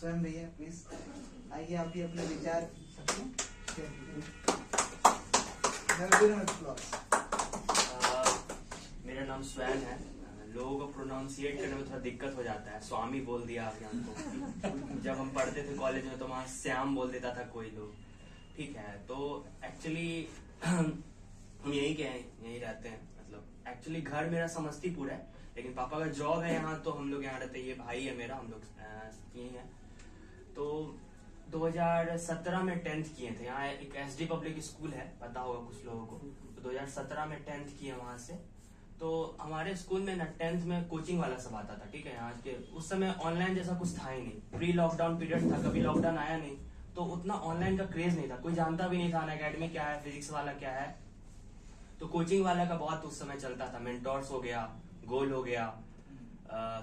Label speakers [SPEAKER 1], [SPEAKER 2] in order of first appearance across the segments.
[SPEAKER 1] स्वयं भैया प्लीज आइए, आप भी अपने विचार शेयर
[SPEAKER 2] मेरा नाम स्वयं है। लोगों को प्रोनाउंसिएट करने में थोड़ा दिक्कत हो जाता है, स्वामी बोल दिया आपने हमको। जब हम पढ़ते थे कॉलेज में तो वहाँ श्याम बोल देता था कोई लोग, ठीक है। तो एक्चुअली हम यही के हैं, यही रहते हैं। मतलब एक्चुअली घर मेरा समस्तीपुर है, लेकिन पापा का जॉब है यहाँ, तो हम लोग यहाँ रहते हैं। ये भाई है मेरा, हम लोग यही है। तो 2017 में 10th किए थे यहाँ। एक एसडी पब्लिक स्कूल है, पता होगा कुछ लोगों को। तो 2017 में 10th किए वहां से। तो हमारे स्कूल में ना 10th में कोचिंग वाला सब आता था, ठीक है। यहाँ के उस समय ऑनलाइन जैसा कुछ था ही नहीं, प्री लॉकडाउन पीरियड था, कभी लॉकडाउन आया नहीं, तो उतना ऑनलाइन का क्रेज नहीं था, कोई जानता भी नहीं था अनअकैडमी क्या है, फिजिक्स वाला क्या है। तो कोचिंग वाला का बहुत उस समय चलता था। मेंटोर्स हो गया, गोल हो गया,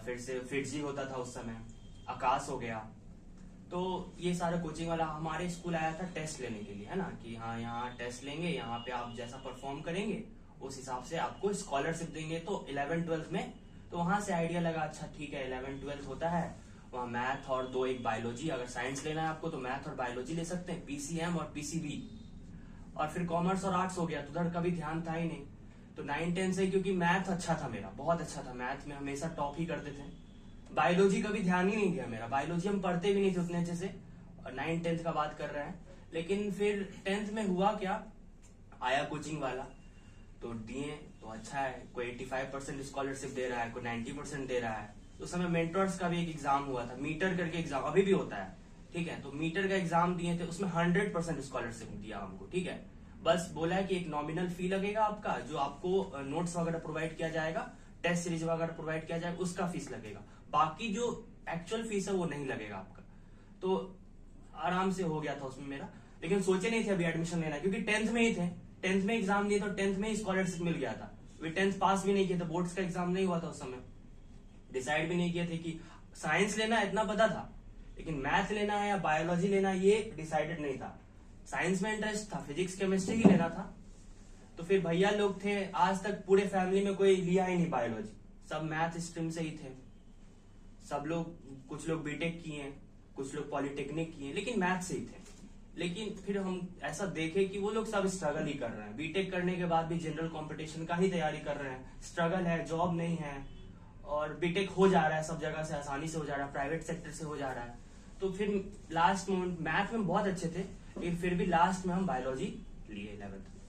[SPEAKER 2] फिर से फिटजी होता था उस समय, आकाश हो गया। तो ये सारा कोचिंग वाला हमारे स्कूल आया था टेस्ट लेने के लिए, है ना, कि हाँ यहाँ टेस्ट लेंगे, यहाँ पे आप जैसा परफॉर्म करेंगे उस हिसाब से आपको स्कॉलरशिप देंगे। तो 11th-12th में तो वहां से आइडिया लगा, अच्छा ठीक है 11th-12th होता है, वहाँ मैथ और एक बायोलॉजी, अगर साइंस लेना है आपको तो मैथ और बायोलॉजी ले सकते हैं, पीसीएम और पीसीबी। और फिर कॉमर्स और आर्ट्स हो गया, तो उधर कभी ध्यान था ही नहीं। तो 9-10 से क्योंकि मैथ अच्छा था मेरा, बहुत अच्छा था, मैथ में हमेशा टॉप ही करते थे। बायोलॉजी का भी ध्यान ही नहीं दिया मेरा, बायोलॉजी हम पढ़ते भी नहीं थे उतने अच्छे से, और 9-10 का बात कर रहे हैं। लेकिन फिर 10th में हुआ क्या, आया कोचिंग वाला, तो दिए तो अच्छा है, कोई 85% स्कॉलरशिप दे रहा है, कोई 90% दे रहा है। उस समय मेंटर्स का भी एक एग्जाम हुआ था, मीटर करके एग्जाम अभी भी होता है, ठीक है। तो मीटर का एग्जाम दिए थे, उसमें 100% स्कॉलरशिप दिया हमको, ठीक है। बस बोला है कि एक नॉमिनल फी लगेगा आपका, जो आपको नोट्स वगैरह प्रोवाइड किया जाएगा, टेस्ट सीरीज वगैरह प्रोवाइड किया जाएगा, उसका फीस लगेगा, बाकी जो एक्चुअल फीस है वो नहीं लगेगा आपका। तो आराम से हो गया था उसमें मेरा। लेकिन सोचे नहीं थे अभी एडमिशन लेना, क्योंकि 10th में ही थे, 10th में एग्जाम दिए तो 10th में ही स्कॉलरशिप मिल गया था। वे 10th पास भी नहीं किए थे, बोर्ड्स का एग्जाम नहीं हुआ था उस समय, डिसाइड भी नहीं किए थे कि साइंस लेना है, इतना पता था, लेकिन मैथ लेना है या बायोलॉजी लेना है ये डिसाइडेड नहीं था। साइंस में इंटरेस्ट था, फिजिक्स केमिस्ट्री ही लेना था। तो फिर भैया लोग थे, आज तक पूरे फैमिली में कोई लिया ही नहीं बायोलॉजी, सब मैथ स्ट्रीम से ही थे सब लोग। कुछ लोग बीटेक किए, कुछ लोग पॉलिटेक्निक किए, लेकिन मैथ से ही थे। लेकिन फिर हम ऐसा देखे कि वो लोग सब स्ट्रगल ही कर रहे हैं, बीटेक करने के बाद भी जनरल कंपटीशन का ही तैयारी कर रहे हैं, स्ट्रगल है, जॉब नहीं है, और बीटेक हो जा रहा है सब जगह से, आसानी से हो जा रहा है, प्राइवेट सेक्टर से हो जा रहा है। तो फिर लास्ट मोमेंट, मैथ में बहुत अच्छे थे, लेकिन फिर भी लास्ट में हम बायोलॉजी लिए 11th में।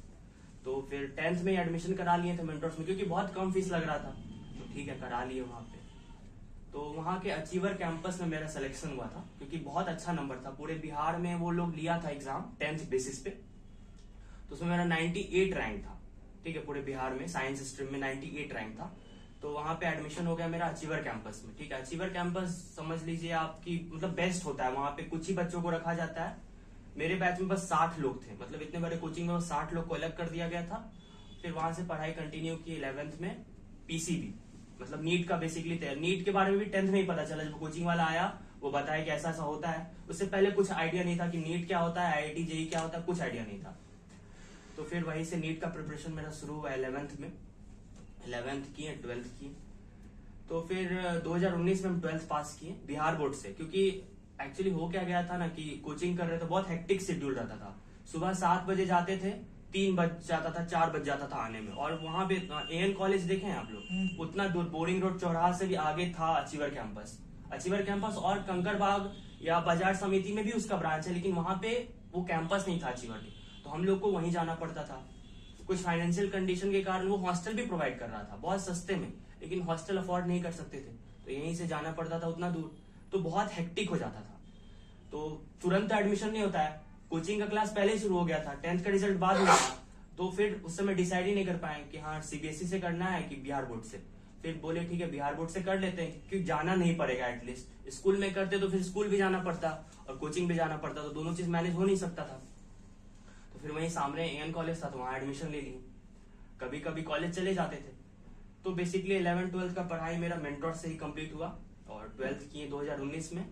[SPEAKER 2] तो फिर 10th में एडमिशन करा लिए थे मेंटर्स में, क्योंकि बहुत कम फीस लग रहा था, तो ठीक है करा लिए वहां पे। तो वहां के अचीवर कैंपस में मेरा सिलेक्शन हुआ था, क्योंकि बहुत अच्छा नंबर था, पूरे बिहार में वो लोग लिया था एग्जाम 10th बेसिस पे। तो उसमें मेरा 98 रैंक था, ठीक है, पूरे बिहार में साइंस स्ट्रीम में 98 रैंक था। तो वहां पे एडमिशन हो गया मेरा अचीवर कैंपस में, ठीक है। अचीवर कैंपस समझ लीजिए आपकी मतलब बेस्ट होता है, वहां पे कुछ ही बच्चों को रखा जाता है। मेरे बैच में बस 60 लोग थे, मतलब इतने बड़े कोचिंग में 60 लोग को अलग कर दिया गया था। फिर वहां से पढ़ाई कंटिन्यू की 11th में पीसीबी, मतलब नीट का बेसिकली तैयार। नीट के बारे में भी 10th में ही पता चला, जब कोचिंग वाला आया वो बताया कि ऐसा ऐसा होता है। उससे पहले कुछ आइडिया नहीं था कि नीट क्या होता है, आईआईटी जेई क्या होता है, कुछ आइडिया नहीं था। तो फिर वहीं से नीट का प्रिपरेशन मेरा शुरू हुआ 11th में। 11th किए, 12th किए। तो फिर 2019 में हम 12th पास किए बिहार बोर्ड से, क्योंकि एक्चुअली हो क्या गया था ना कि कोचिंग कर रहे थे, बहुत हेक्टिक शेड्यूल रहता था। सुबह 7 बजे जाते थे, 3 बज जाता था, 4 बज जाता था आने में। और वहां पे एएन कॉलेज देखे हैं आप लोग, उतना दूर, बोरिंग रोड चौराहा से भी आगे था अचीवर कैंपस। अचीवर कैंपस और कंकड़बाग या बाजार समिति में भी उसका ब्रांच है, लेकिन वहां पे वो कैंपस नहीं था अचीवर के, तो हम लोग को वहीं जाना पड़ता था। कुछ फाइनेंशियल कंडीशन के कारण वो हॉस्टल भी प्रोवाइड कर रहा था बहुत सस्ते में, लेकिन हॉस्टल अफोर्ड नहीं कर सकते थे, तो यहीं से जाना पड़ता था उतना दूर। तो बहुत हेक्टिक हो जाता था। तो तुरंत एडमिशन नहीं होता है, कोचिंग का क्लास पहले ही शुरू हो गया था, 10th का रिजल्ट बाद हुआ था। तो फिर उस समय डिसाइड ही नहीं कर पाए कि हाँ सीबीएसई से करना है कि बिहार बोर्ड से। फिर बोले ठीक है बिहार बोर्ड से कर लेते हैं, क्योंकि जाना नहीं पड़ेगा एटलीस्ट। स्कूल में करते तो फिर स्कूल भी जाना पड़ता और कोचिंग भी जाना पड़ता, तो दोनों चीज मैनेज हो नहीं सकता था। तो फिर वहीं सामने एएन कॉलेज था, तो वहां एडमिशन ले ली। कभी कभी कॉलेज चले जाते थे। तो बेसिकली 11th-12th का पढ़ाई मेरा मेंटोर से ही कंप्लीट हुआ, और 12th किए 2019 में।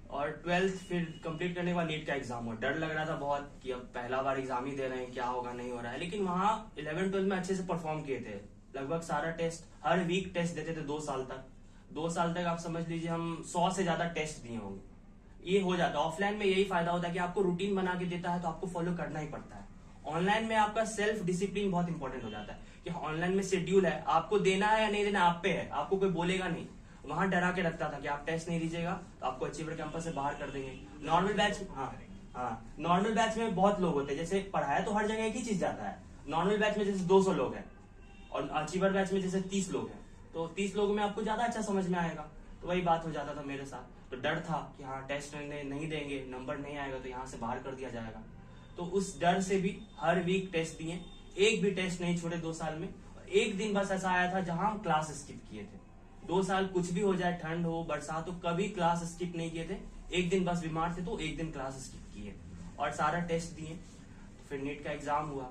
[SPEAKER 2] और 12th फिर कंप्लीट करने के बाद नीट का एग्जाम हुआ। डर लग रहा था बहुत कि अब पहला बार एग्जाम ही दे रहे हैं, क्या होगा नहीं हो रहा है। लेकिन वहां 11th-12th में अच्छे से परफॉर्म किए थे, लगभग सारा टेस्ट, हर वीक टेस्ट देते थे 2 साल तक। 2 साल तक आप समझ लीजिए हम 100 से ज्यादा टेस्ट दिए होंगे। ये हो जाता है। ऑफलाइन में यही फायदा होता है कि आपको रूटीन बना के देता है तो आपको फॉलो करना ही पड़ता है। ऑनलाइन में आपका सेल्फ डिसिप्लिन बहुत इंपॉर्टेंट हो जाता है कि ऑनलाइन में शेड्यूल है, आपको देना है या नहीं देना आप पे है, आपको कोई बोलेगा नहीं। वहां डरा के रखता था कि आप टेस्ट नहीं दीजिएगा तो आपको अचीवर कैंपस से बाहर कर देंगे। नॉर्मल बैच, हाँ नॉर्मल बैच में बहुत लोग होते हैं, जैसे पढ़ाया तो हर जगह एक ही चीज जाता है। नॉर्मल बैच में जैसे 200 लोग हैं और अचीवर बैच में जैसे 30 लोग हैं, तो 30 लोगों में आपको ज्यादा अच्छा समझ में आएगा। तो वही बात हो जाता था मेरे साथ। तो डर था कि हाँ टेस्ट नहीं देंगे, नंबर नहीं आएगा तो यहाँ से बाहर कर दिया जाएगा। तो उस डर से भी हर वीक टेस्ट दिए, एक भी टेस्ट नहीं छोड़े 2 साल में। एक दिन बस ऐसा आया था जहां हम क्लास स्किप किए थे। 2 साल कुछ भी हो जाए, ठंड हो बरसात हो, कभी क्लास स्किप नहीं किए थे। एक दिन बस बीमार थे तो एक दिन क्लास स्किप किए और सारा टेस्ट दिए। तो फिर नीट का एग्जाम हुआ।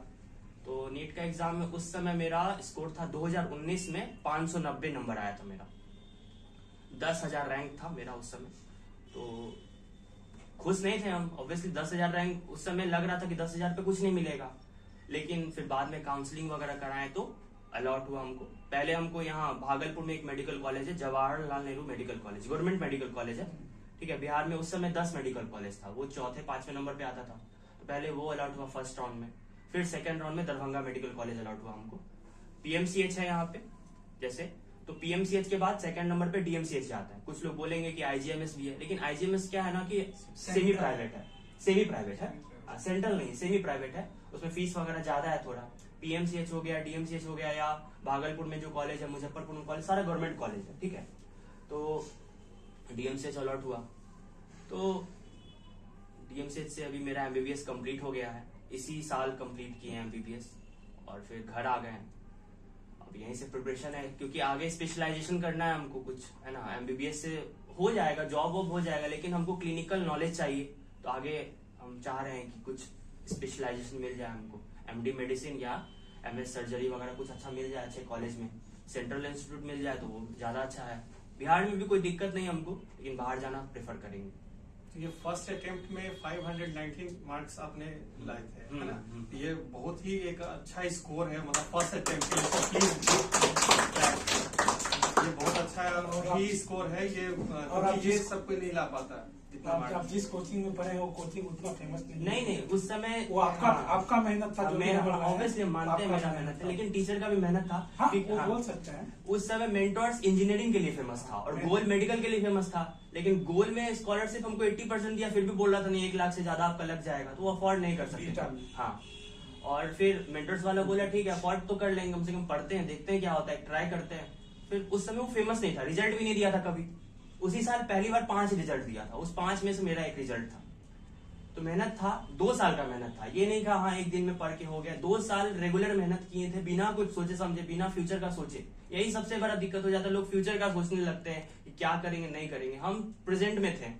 [SPEAKER 2] तो नीट का एग्जाम में उस समय मेरा स्कोर था 2019 में 590 नंबर आया था मेरा। 10,000 रैंक था मेरा उस समय। तो खुश नहीं थे हम ऑब्वियसली। 10,000 रैंक उस समय लग रहा था कि 10,000 पे कुछ नहीं मिलेगा, लेकिन फिर बाद में काउंसलिंग वगैरह कराए तो अलॉट हुआ हमको। पहले हमको यहाँ भागलपुर में एक मेडिकल कॉलेज है, Jawaharlal Nehru medical college, government medical college है, ठीक है। बिहार में उस समय 10 मेडिकल कॉलेज था, वो 4-5वें नंबर पे आता था। तो पहले वो अलॉट हुआ फर्स्ट राउंड में। फिर सेकंड राउंड में दरभंगा मेडिकल कॉलेज अलॉट हुआ हमको। पीएमसीएच है यहाँ पे जैसे, तो पीएमसीएच के बाद सेकंड नंबर पे डीएमसीएच जाता है। कुछ लोग बोलेंगे कि आईजीएमएस भी है, लेकिन आईजीएमएस क्या है ना कि सेमी प्राइवेट है, सेंट्रल नहीं, सेमी प्राइवेट है। उसमें फीस वगैरह ज्यादा है थोड़ा। पीएमसीएच हो गया, डीएमसीएच हो गया, या भागलपुर में जो कॉलेज है, मुजफ्फरपुर में कॉलेज, सारा गवर्नमेंट कॉलेज है, ठीक है। तो डीएमसीएच अलॉट हुआ। तो डीएमसीएच से अभी मेरा एमबीबीएस कंप्लीट हो गया है, इसी साल कंप्लीट किए हैं एमबीबीएस, और फिर घर आ गए हैं। अब यहीं से प्रिपरेशन है, क्योंकि आगे स्पेशलाइजेशन करना है हमको कुछ, है ना। एमबीबीएस से हो जाएगा, जॉब वॉब हो जाएगा, लेकिन हमको क्लिनिकल नॉलेज चाहिए। तो आगे हम चाह रहे हैं कि कुछ स्पेशलाइजेशन मिल जाए हमको, एमडी मेडिसिन या एमएस सर्जरी वगैरह कुछ अच्छा मिल जाए अच्छे कॉलेज में। सेंट्रल इंस्टीट्यूट मिल जाए तो वो ज्यादा अच्छा है। बिहार में भी कोई दिक्कत नहीं हमको, लेकिन बाहर जाना प्रेफर करेंगे।
[SPEAKER 3] तो ये फर्स्ट अटेम्प्ट में 519 मार्क्स आपने लाए थे, है ना। ये बहुत ही एक अच्छा स्कोर है, मतलब फर्स्ट अटेम्प्ट ये बहुत अच्छा ही स्कोर है ये, और ये सब कोई नहीं ला पाता।
[SPEAKER 4] आप जिस कोचिंग में पढ़े हो कोचिंग उतना फेमस
[SPEAKER 2] नहीं, उस समय
[SPEAKER 4] वो आपका मेहनत था।
[SPEAKER 2] ऑब्वियसली मानते हैं मेरा मेहनत है, लेकिन टीचर का भी मेहनत था।
[SPEAKER 4] वो बोल सकते हैं
[SPEAKER 2] उस समय मेंटोर्स इंजीनियरिंग के लिए फेमस था और गोल मेडिकल के लिए फेमस था। लेकिन गोल में स्कॉलरशिप हमको 80% दिया, फिर भी बोल रहा था नहीं 1 लाख से ज्यादा आपका लग जाएगा, तो वो अफोर्ड नहीं कर सकते। हाँ, और फिर मेंटर्स वाला बोला ठीक है अफोर्ड तो कर लेंगे, कम से कम पढ़ते हैं, देखते हैं क्या होता है, ट्राई करते हैं। फिर उस समय वो फेमस नहीं था, रिजल्ट भी नहीं दिया था कभी। उसी साल पहली बार 5 रिजल्ट दिया था, उस 5 में से मेरा 1 रिजल्ट था। तो मेहनत था, 2 साल का मेहनत था, ये नहीं कहा हाँ 1 दिन में पढ़ के हो गया। 2 साल रेगुलर मेहनत किए थे, बिना कुछ सोचे समझे, बिना फ्यूचर का सोचे। यही सबसे बड़ा दिक्कत हो जाता है, लोग फ्यूचर का सोचने लगते हैं कि क्या करेंगे नहीं करेंगे। हम प्रेजेंट में थे।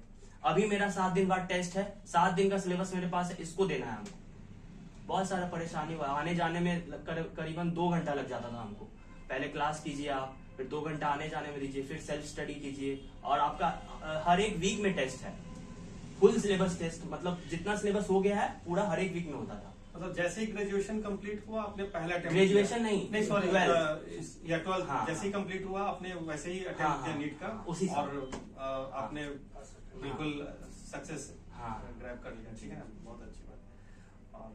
[SPEAKER 2] अभी मेरा 7 दिन बाद टेस्ट है, 7 दिन का सिलेबस मेरे पास है, इसको देना है हमको। बहुत सारा परेशानी हुआ, आने जाने में करीबन 2 घंटा लग जाता था हमको। पहले क्लास कीजिए आप, फिर 2 घंटा आने जाने में दीजिए, फिर सेल्फ स्टडी कीजिए, और आपका हर एक वीक में टेस्ट है, फुल सिलेबस टेस्ट, मतलब जितना सिलेबस हो गया है पूरा हर एक वीक में होता था।
[SPEAKER 3] मतलब जैसे ही ग्रेजुएशन कंप्लीट हुआ आपने पहला अटेम्प्ट,
[SPEAKER 2] ग्रेजुएशन नहीं
[SPEAKER 3] सॉरी
[SPEAKER 2] 12th
[SPEAKER 3] या 12th जैसे ही कंप्लीट हुआ आपने वैसे ही अटेम्प्ट किया नीट का,
[SPEAKER 2] उसी
[SPEAKER 3] और आपने बिल्कुल सक्सेस ग्रैब कर लिया, ठीक है, बहुत अच्छी बात। और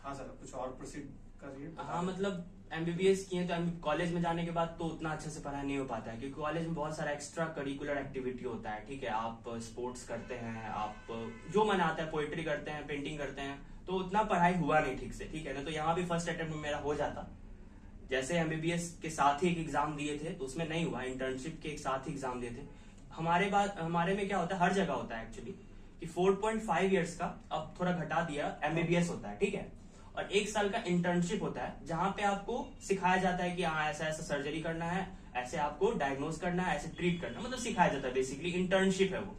[SPEAKER 3] हाँ सर, कुछ और प्रोसीड करिए।
[SPEAKER 2] हाँ, मतलब एमबीबीएस किए तो कॉलेज में जाने के बाद तो उतना अच्छे से पढ़ाई नहीं हो पाता है, क्योंकि कॉलेज में बहुत सारा एक्स्ट्रा करिकुलर एक्टिविटी होता है, ठीक है। आप स्पोर्ट्स करते हैं, आप जो मन आता है, पोएट्री करते हैं, पेंटिंग करते हैं, तो उतना पढ़ाई हुआ नहीं ठीक से, ठीक है ना। तो यहाँ भी फर्स्ट अटेम्प्ट में मेरा हो जाता। जैसे एमबीबीएस के साथ ही एक एग्जाम दिए थे तो उसमें नहीं हुआ, इंटर्नशिप के एक साथ ही एग्जाम दिए थे। हमारे में क्या होता है, हर जगह होता है एक्चुअली कि 4.5 ईयर्स का, अब थोड़ा घटा दिया, एमबीबीएस होता है, ठीक है। और 1 साल का इंटर्नशिप होता है, जहां पे आपको सिखाया जाता है कि हाँ ऐसा ऐसा सर्जरी करना है, ऐसे आपको डायग्नोज करना है, ऐसे ट्रीट करना, मतलब सिखाया जाता है, बेसिकली इंटर्नशिप है वो।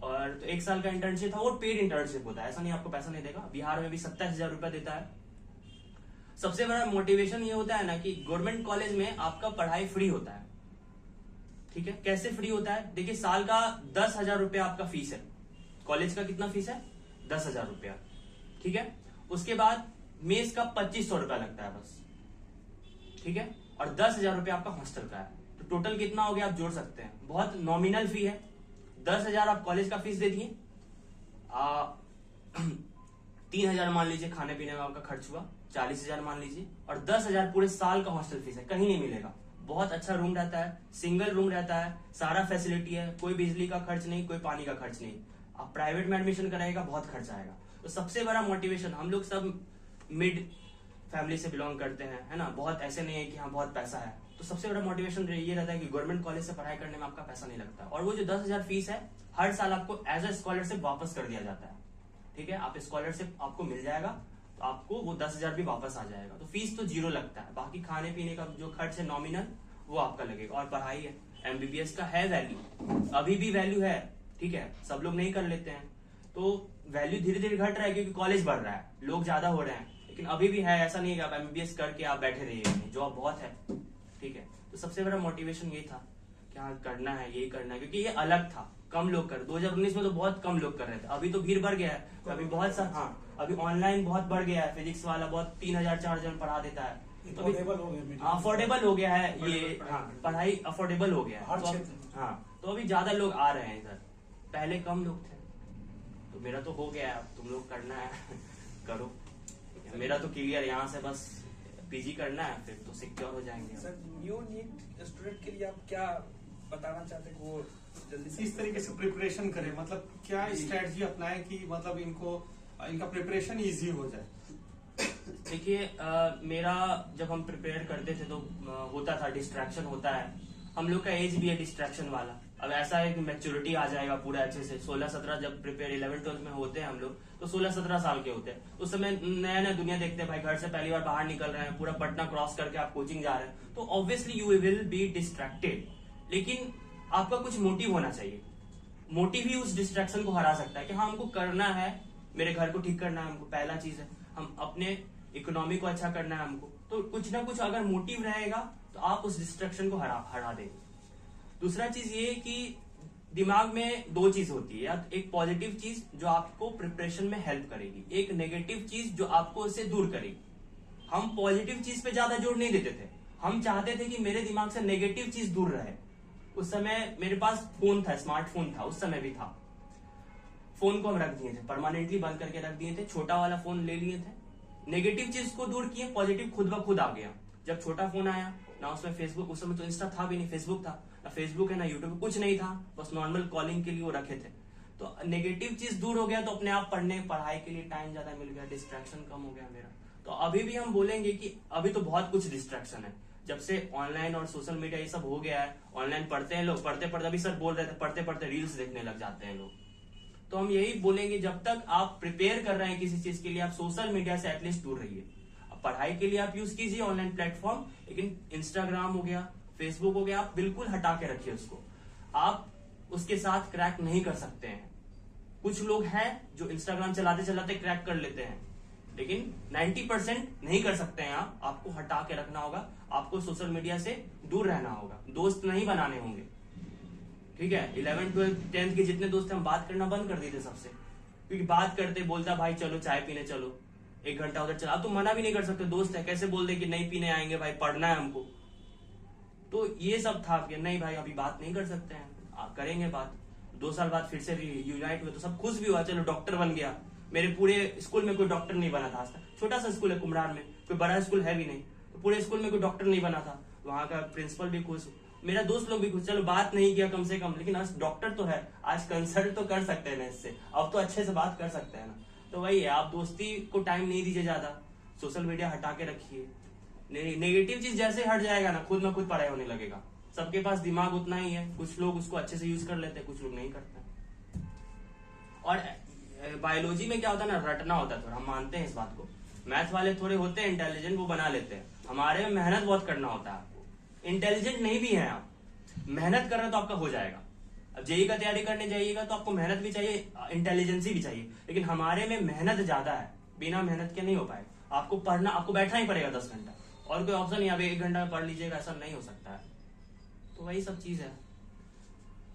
[SPEAKER 2] और तो 1 साल का इंटर्नशिप था, वो पेड इंटर्नशिप होता है, ऐसा नहीं आपको पैसा नहीं देगा। बिहार में भी 27,000 रुपया देता है। सबसे बड़ा मोटिवेशन ये होता है ना कि गवर्नमेंट कॉलेज में आपका पढ़ाई फ्री होता है, ठीक है। कैसे फ्री होता है, देखिए साल का 10,000 रुपया आपका फीस है। कॉलेज का कितना फीस है, 10,000 रुपया, ठीक है। उसके बाद मेस का 2,500 रुपया लगता है बस, ठीक है। और 10,000 रुपया आपका हॉस्टल का है, तो टोटल कितना हो गया आप जोड़ सकते हैं, बहुत नॉमिनल फी है। 10,000 आप कॉलेज का फीस दे दिए, 3,000 मान लीजिए खाने पीने में आपका खर्च हुआ, 40,000 मान लीजिए, और 10,000 पूरे साल का हॉस्टल फीस है, कहीं नहीं मिलेगा। बहुत अच्छा रूम रहता है, सिंगल रूम रहता है, सारा फैसिलिटी है, कोई बिजली का खर्च नहीं, कोई पानी का खर्च नहीं। आप प्राइवेट में एडमिशन कराएगा बहुत खर्च आएगा। तो सबसे बड़ा मोटिवेशन, हम लोग सब मिड फैमिली से बिलोंग करते हैं, है ना, बहुत ऐसे नहीं है कि हाँ बहुत पैसा है। तो सबसे बड़ा मोटिवेशन ये रहता है कि गवर्नमेंट कॉलेज से पढ़ाई करने में आपका पैसा नहीं लगता, और वो जो 10,000 फीस है हर साल आपको एज अ स्कॉलरशिप वापस कर दिया जाता है। ठीक है, आप स्कॉलरशिप आपको मिल जाएगा तो आपको वो 10,000 भी वापस आ जाएगा। तो फीस तो जीरो लगता है, बाकी खाने पीने का जो खर्च है नॉमिनल वो आपका लगेगा। और पढ़ाई है, एमबीबीएस का है वैल्यू, अभी भी वैल्यू है। ठीक है, सब लोग नहीं कर लेते हैं, तो वैल्यू धीरे धीरे घट रहा है क्योंकि कॉलेज बढ़ रहा है, लोग ज्यादा हो रहे हैं, लेकिन अभी भी है। ऐसा नहीं है कि आप एमबीबीएस करके आप बैठे रहिए, जॉब बहुत है। ठीक है, तो सबसे बड़ा मोटिवेशन ये था कि हाँ करना है, यही करना है, क्योंकि ये अलग था, कम लोग कर 2019 में तो बहुत कम लोग कर रहे थे, अभी तो भीड़ बढ़ गया है, अभी बहुत सा, हाँ अभी ऑनलाइन बहुत बढ़ गया है, फिजिक्स वाला बहुत 3,000-4,000 पढ़ा देता है, तो अफोर्डेबल हो गया है ये, हाँ पढ़ाई अफोर्डेबल हो गया है, तो हाँ तो अभी ज्यादा लोग आ रहे हैं इधर, पहले कम लोग थे। तो मेरा तो हो गया है, अब तुम लोग करना है करो, मेरा तो क्लियर, यहाँ से बस पीजी करना है, फिर तो सिक्योर हो जाएंगे।
[SPEAKER 5] सर न्यू नीट स्टूडेंट के लिए आप क्या बताना चाहते हैं, वो जल्दी से
[SPEAKER 3] इस तरीके से प्रिपरेशन करें, मतलब क्या स्ट्रेटजी अपनाएं कि मतलब इनका प्रिपरेशन इजी हो जाए?
[SPEAKER 2] देखिए मेरा जब हम प्रिपेयर करते थे तो होता था, डिस्ट्रैक्शन होता है, हम लोग का एज भी है डिस्ट्रैक्शन वाला। अब ऐसा है कि मैच्योरिटी आ जाएगा पूरा अच्छे से, 16-17 जब प्रिपेयर 11-12 में होते हैं हम लोग, तो 16-17 साल के होते हैं, उस समय नया नया दुनिया देखते हैं भाई, घर से पहली बार बाहर निकल रहे हैं, पूरा पटना क्रॉस करके आप कोचिंग जा रहे हैं, तो obviously you will be distracted. लेकिन आपका कुछ मोटिव होना चाहिए, मोटिव ही उस डिस्ट्रैक्शन को हरा सकता है कि हाँ हमको करना है, मेरे घर को ठीक करना है हमको, पहला चीज है, हम अपने इकोनॉमी को अच्छा करना है हमको, तो कुछ ना कुछ अगर मोटिव रहेगा तो आप उस डिस्ट्रैक्शन को हरा देंगे। दूसरा चीज ये कि दिमाग में दो चीज होती है, या एक पॉजिटिव चीज जो आपको प्रिपरेशन में हेल्प करेगी, एक नेगेटिव चीज जो आपको उससे दूर करेगी। हम पॉजिटिव चीज पे ज्यादा जोर नहीं देते थे, हम चाहते थे कि मेरे दिमाग से नेगेटिव चीज दूर रहे। उस समय मेरे पास फोन था, स्मार्टफोन था, उस समय भी था, फोन को हम रख दिए थे, परमानेंटली बंद करके रख दिए थे, छोटा वाला फोन ले लिए थे, नेगेटिव चीज को दूर किए, पॉजिटिव खुद ब खुद आ गया। जब छोटा फोन आया ना, उसमें फेसबुक, उस समय तो इंस्टा था भी नहीं, फेसबुक था ना, फेसबुक है ना यूट्यूब, कुछ नहीं था, बस नॉर्मल कॉलिंग के लिए वो रखे थे। तो नेगेटिव चीज दूर हो गया, तो अपने आप पढ़ने पढ़ाई के लिए टाइम ज्यादा मिल गया, डिस्ट्रैक्शन कम हो गया मेरा। तो अभी भी हम बोलेंगे कि अभी तो बहुत कुछ डिस्ट्रैक्शन है, जब से ऑनलाइन और सोशल मीडिया ये सब हो गया है, ऑनलाइन पढ़ते हैं लोग, पढ़ते पढ़ते, अभी सर बोल रहे थे पढ़ते पढ़ते रील्स देखने लग जाते हैं लोग। तो हम यही बोलेंगे, जब तक आप प्रिपेयर कर रहे हैं किसी चीज के लिए, आप सोशल मीडिया से एटलीस्ट दूर रहिए। पढ़ाई के लिए आप यूज कीजिए ऑनलाइन प्लेटफॉर्म, लेकिन इंस्टाग्राम हो गया, फेसबुक हो गया, आप बिल्कुल हटा के रखिए उसको, आप उसके साथ क्रैक नहीं कर सकते हैं। कुछ लोग हैं जो इंस्टाग्राम चलाते चलाते क्रैक कर लेते हैं, लेकिन 90% नहीं कर सकते हैं आप, आपको हटा के रखना होगा, आपको सोशल मीडिया से दूर रहना होगा, दोस्त नहीं बनाने होंगे। ठीक है, 11th 12th 10th के जितने दोस्त हम बात करना बंद कर दिए थे सबसे, क्योंकि बात करते बोलता भाई चलो चाय पीने चलो, 1 घंटा उधर चला, अब तो मना भी नहीं कर सकते, दोस्त है कैसे बोल दे कि नहीं पीने आएंगे भाई, पढ़ना है हमको। तो ये सब था कि नहीं भाई अभी बात नहीं कर सकते हैं, करेंगे बात। 2 साल बाद फिर से यूनाइट हुए तो सब खुश भी हुआ, चलो डॉक्टर बन गया। मेरे पूरे स्कूल में कोई डॉक्टर नहीं बना था आज तक, छोटा सा स्कूल है कुम्हरार में, कोई बड़ा स्कूल है भी नहीं, तो पूरे स्कूल में कोई डॉक्टर नहीं बना था, वहां का प्रिंसिपल भी खुश, मेरा दोस्त लोग भी खुश, चलो बात नहीं किया कम से कम, लेकिन आज डॉक्टर तो है, आज कंसल्ट तो कर सकते हैं ना इससे, अब तो अच्छे से बात कर सकते हैं ना। तो वही है, आप दोस्ती को टाइम नहीं दीजिए ज्यादा, सोशल मीडिया हटा के रखिए, नेगेटिव चीज जैसे हट जाएगा ना, खुद में खुद पढ़ाई होने लगेगा। सबके पास दिमाग उतना ही है, कुछ लोग उसको अच्छे से यूज कर लेते हैं, कुछ लोग नहीं करते। और बायोलॉजी में क्या होता है ना, रटना होता है थोड़ा, हम मानते हैं इस बात को, मैथ वाले थोड़े होते हैं इंटेलिजेंट, वो बना लेते हैं, हमारे में मेहनत बहुत करना होता है। आपको इंटेलिजेंट नहीं भी है, आप मेहनत कर रहे हो तो आपका हो जाएगा। अब जेई का तैयारी करने जाइएगा तो आपको मेहनत भी चाहिए, इंटेलिजेंसी भी चाहिए, लेकिन हमारे में मेहनत ज्यादा है, बिना मेहनत के नहीं हो पाएगा। आपको पढ़ना, आपको बैठना ही पड़ेगा 10 घंटा, और कोई ऑप्शन नहीं, आप 1 घंटा में पढ़ लीजिएगा, ऐसा नहीं हो सकता है। तो वही सब चीज है,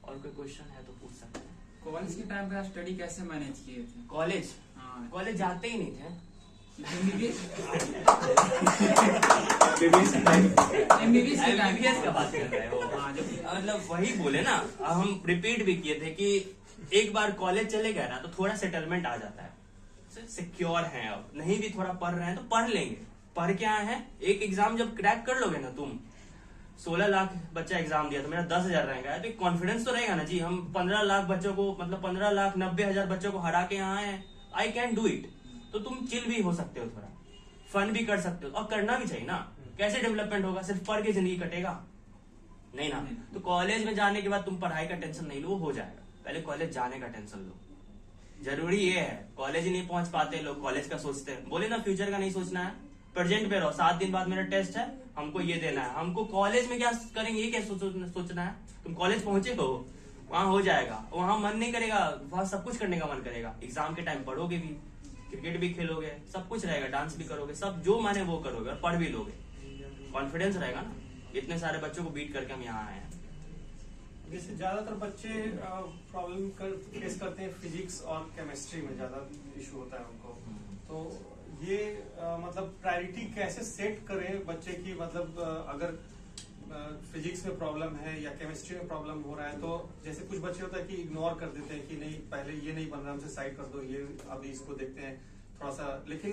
[SPEAKER 2] और कोई क्वेश्चन है तो पूछ सकते हैं।
[SPEAKER 6] कॉलेज के टाइम पे स्टडी कैसे मैनेज किए थे?
[SPEAKER 2] कॉलेज जाते ही नहीं थे, MBBS का बात कर रहे हो। मतलब वही बोले ना, हम रिपीट भी किए थे कि एक बार कॉलेज चले गए ना तो थोड़ा सेटलमेंट आ जाता है, सिक्योर हैं। अब नहीं भी थोड़ा पढ़ रहे हैं तो पढ़ लेंगे। पढ़ के आए हैं, एक एग्जाम जब क्रैक कर लोगे ना तुम, 16 लाख बच्चा एग्जाम दिया तो मेरा 10,000 रहेगा, तो कॉन्फिडेंस तो रहेगा ना जी। हम 15 लाख बच्चों को, मतलब 15,90,000 बच्चों को हरा के यहाँ आए हैं, आई कैन डू इट। तो तुम चिल भी हो सकते हो, थोड़ा फन भी कर सकते हो, और करना भी चाहिए ना। कैसे डेवलपमेंट होगा? सिर्फ पढ़ के जिंदगी कटेगा नहीं ना। तो कॉलेज में जाने के बाद तुम पढ़ाई का टेंशन नहीं लो, वो हो जाएगा। पहले कॉलेज जाने का टेंशन लो। जरूरी ये है, कॉलेज ही नहीं पहुंच पाते लोग, कॉलेज का सोचते हैं। बोले ना फ्यूचर का नहीं सोचना है, प्रेजेंट पे रहो। 7 दिन बाद मेरा टेस्ट है, हमको ये देना है, हमको कॉलेज में क्या करेंगे ये क्या सोचना है। तुम कॉलेज पहुंचे हो, वहां हो जाएगा, वहां मन नहीं करेगा, वहां सब कुछ करने का मन करेगा। एग्जाम के टाइम पढ़ोगे भी, क्रिकेट भी खेलोगे, सब कुछ रहेगा, डांस भी करोगे, सब जो माने वो करोगे और पढ़ भी लोगे। कॉन्फिडेंस रहेगा ना। इतने सारे बच्चों को बीट करके हम यहाँ आए हैं।
[SPEAKER 3] जैसे ज्यादातर बच्चे प्रॉब्लम फेस करते हैं फिजिक्स और केमिस्ट्री में, ज्यादा इशू होता है उनको। तो ये मतलब प्रायोरिटी कैसे सेट करें बच्चे की? मतलब अगर फिजिक्स में प्रॉब्लम है या केमिस्ट्री में प्रॉब्लम हो रहा है, तो जैसे कुछ बच्चे होता है कि इग्नोर कर देते हैं कि नहीं पहले ये नहीं बन रहा, हमसे साइड कर दो, ये अभी इसको देखते हैं थोड़ा सा। लेकिन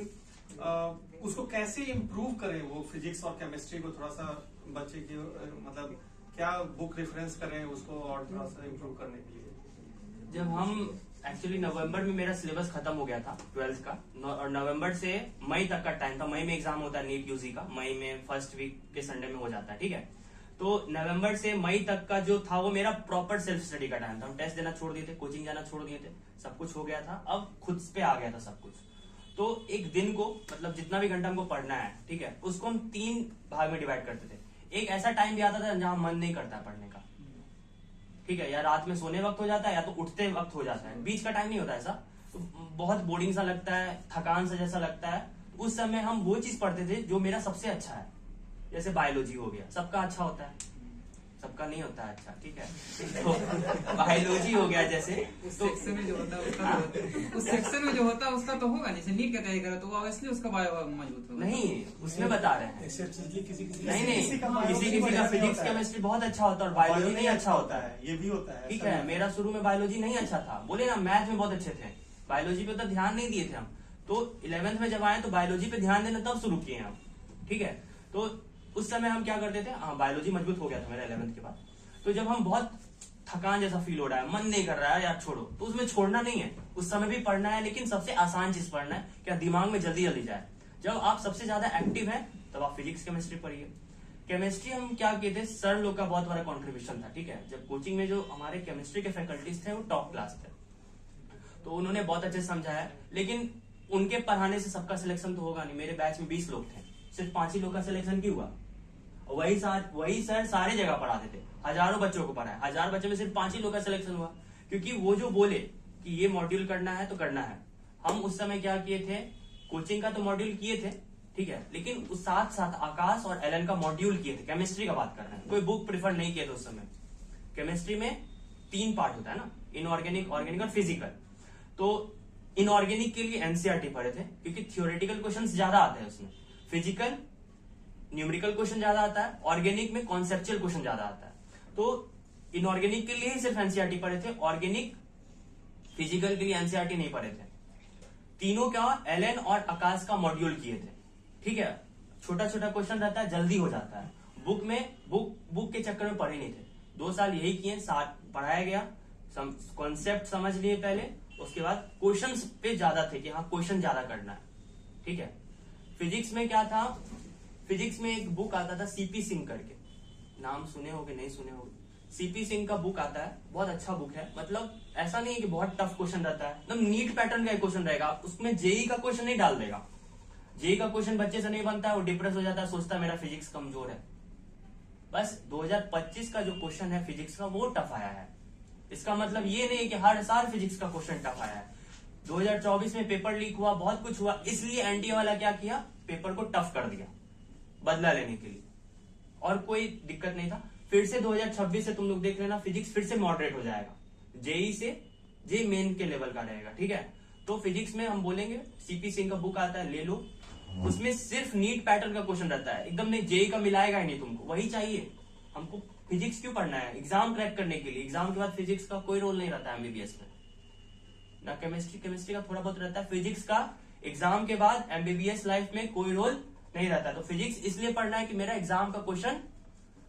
[SPEAKER 3] उसको कैसे इम्प्रूव करें वो फिजिक्स और केमिस्ट्री को? थोड़ा सा बच्चे की मतलब क्या बुक रेफरेंस करें उसको और थोड़ा सा इम्प्रूव करने के लिए?
[SPEAKER 2] जब हम एक्चुअली नवंबर में मेरा सिलेबस खत्म हो गया था 12th का, और नवंबर से मई तक का टाइम था। मई में एग्जाम होता है नीट यूजी का, मई में फर्स्ट वीक के संडे में हो जाता है, ठीक है। तो नवंबर से मई तक का जो था वो मेरा प्रॉपर सेल्फ स्टडी का टाइम था। हम टेस्ट देना छोड़ दिए थे, कोचिंग जाना छोड़ दिए थे, सब कुछ हो गया था, अब खुद पे आ गया था सब कुछ। तो एक दिन को मतलब जितना भी घंटा हमको पढ़ना है, ठीक है, उसको हम 3 भाग में डिवाइड करते थे। एक ऐसा टाइम भी आता था जहां मन नहीं करता पढ़ने का, ठीक है, या रात में सोने वक्त हो जाता है या तो उठते वक्त हो जाता है, बीच का टाइम नहीं होता ऐसा। तो बहुत बोरिंग सा लगता है, थकान सा जैसा लगता है। उस समय हम वो चीज पढ़ते थे जो मेरा सबसे अच्छा है। जैसे बायोलॉजी हो गया, सबका अच्छा होता है, सबका नहीं होता है अच्छा, ठीक है। तो बायोलॉजी हो गया जैसे,
[SPEAKER 6] उस
[SPEAKER 2] तो
[SPEAKER 6] सेक्शन में जो होता है उसका उस सेक्शन में जो होता है उसका तो होगा। जैसे नीट का तैयारी करो तो ऑब्वियसली उसका बायो मजबूत होगा।
[SPEAKER 2] नहीं, उसमें बता रहे हैं नहीं, किसी का फिजिक्स केमिस्ट्री बहुत अच्छा होता है और बायोलॉजी नहीं अच्छा होता है।
[SPEAKER 3] ये भी होता है,
[SPEAKER 2] ठीक है, मेरा शुरू में बायोलॉजी नहीं अच्छा था। बोले ना मैथ में बहुत अच्छे थे, बायोलॉजी पे तो ध्यान नहीं दिए थे हम। तो 11th में जब आए तो बायोलॉजी पे ध्यान देना तब शुरू किए हम, ठीक है। तो उस समय हम क्या करते थे, हाँ बायोलॉजी मजबूत हो गया था मेरा 11th के बाद। तो जब हम बहुत थकान जैसा फील हो रहा है, मन नहीं कर रहा है यार छोड़ो, तो उसमें छोड़ना नहीं है, उस समय भी पढ़ना है, लेकिन सबसे आसान चीज पढ़ना है, क्या दिमाग में जल्दी जल्दी जाए। जब आप सबसे ज्यादा एक्टिव हैं तब आप फिजिक्स केमिस्ट्री पढ़िए। केमिस्ट्री हम क्या किए थे, सर लोग का बहुत बड़ा कॉन्ट्रीब्यूशन था, ठीक है। जब कोचिंग में जो हमारे केमिस्ट्री के फैकल्टीज थे वो टॉप क्लास थे, तो उन्होंने बहुत अच्छे से समझाया। लेकिन उनके पढ़ाने से सबका सिलेक्शन तो होगा नहीं। मेरे बैच में 20 लोग थे, सिर्फ 5 ही लोग का सिलेक्शन क्यों हुआ? वही सर सारे जगह पढ़ाते थे, हजारों बच्चों को पढ़ाया, 1000 बच्चों में सिर्फ 5 ही लोग का सिलेक्शन हुआ, क्योंकि वो जो बोले कि ये मॉड्यूल करना है तो करना है। हम उस समय क्या किए थे, कोचिंग का तो मॉड्यूल किए थे, ठीक है, लेकिन उस साथ साथ आकाश और एलन का मॉड्यूल किए थे। केमिस्ट्री का बात कर रहे हैं, कोई बुक प्रिफर नहीं किए थे उस समय। केमिस्ट्री में 3 पार्ट होता है ना, इनऑर्गेनिक, ऑर्गेनिक और फिजिकल। तो इनऑर्गेनिक के लिए एनसीईआरटी पढ़े थे, क्योंकि थियोरेटिकल क्वेश्चन ज्यादा आते हैं उसमें। फिजिकल न्यूमेरिकल क्वेश्चन ज्यादा आता है, ऑर्गेनिक में कॉन्सेप्चुअल क्वेश्चन ज्यादा आता है। तो इनऑर्गेनिक के लिए ही सिर्फ एनसीईआरटी पढ़े थे, ऑर्गेनिक फिजिकल के लिए एनसीईआरटी नहीं पढ़े थे। तीनों का एलन और आकाश का मॉड्यूल किए थे, ठीक है। छोटा छोटा क्वेश्चन रहता है, जल्दी हो जाता है। बुक में बुक के चक्कर में पढ़े नहीं थे। 2 साल यही किए, पढ़ाया गया, कॉन्सेप्ट समझ लिए पहले, उसके बाद क्वेश्चन पे ज्यादा थे कि हाँ क्वेश्चन ज्यादा करना है, ठीक है। फिजिक्स में क्या था, फिजिक्स में एक बुक आता था सीपी सिंह करके, नाम सुने होगे नहीं सुने होगे। सीपी सिंह का बुक आता है, बहुत अच्छा बुक है। मतलब ऐसा नहीं है कि बहुत टफ क्वेश्चन रहता है, एकदम नीट पैटर्न का क्वेश्चन रहेगा। उसमें जेई का क्वेश्चन नहीं डाल देगा। जेई का क्वेश्चन बच्चे से नहीं बनता है, वो डिप्रेस हो जाता है, सोचता है मेरा फिजिक्स कमजोर है। बस 2025 का जो क्वेश्चन है फिजिक्स का वो टफ आया है। इसका मतलब ये नहीं कि हर साल फिजिक्स का क्वेश्चन टफ आया है। 2024 में पेपर लीक हुआ, बहुत कुछ हुआ, इसलिए एनटीए वाला क्या किया, पेपर को टफ कर दिया बदला लेने के लिए, और कोई दिक्कत नहीं था। फिर से 2026 से तुम लोग देख लेना, फिजिक्स फिर से मॉडरेट हो जाएगा, जेई से जे मेन के लेवल का रहेगा, ठीक है। तो फिजिक्स में हम बोलेंगे सीपी सिंह का बुक आता है, ले लो। उसमें सिर्फ नीट पैटर्न का क्वेश्चन रहता है, एकदम नहीं जेई का मिलाएगा ही नहीं तुमको, वही चाहिए हमको। फिजिक्स क्यों पढ़ना है? एग्जाम क्रैक करने के लिए। एग्जाम के बाद फिजिक्स का कोई रोल नहीं रहता है एमबीबीएस में, ना केमिस्ट्री का थोड़ा बहुत रहता है। फिजिक्स का एग्जाम के बाद एमबीबीएस लाइफ में कोई रोल नहीं रहता। तो फिजिक्स इसलिए पढ़ना है कि मेरा एग्जाम का क्वेश्चन,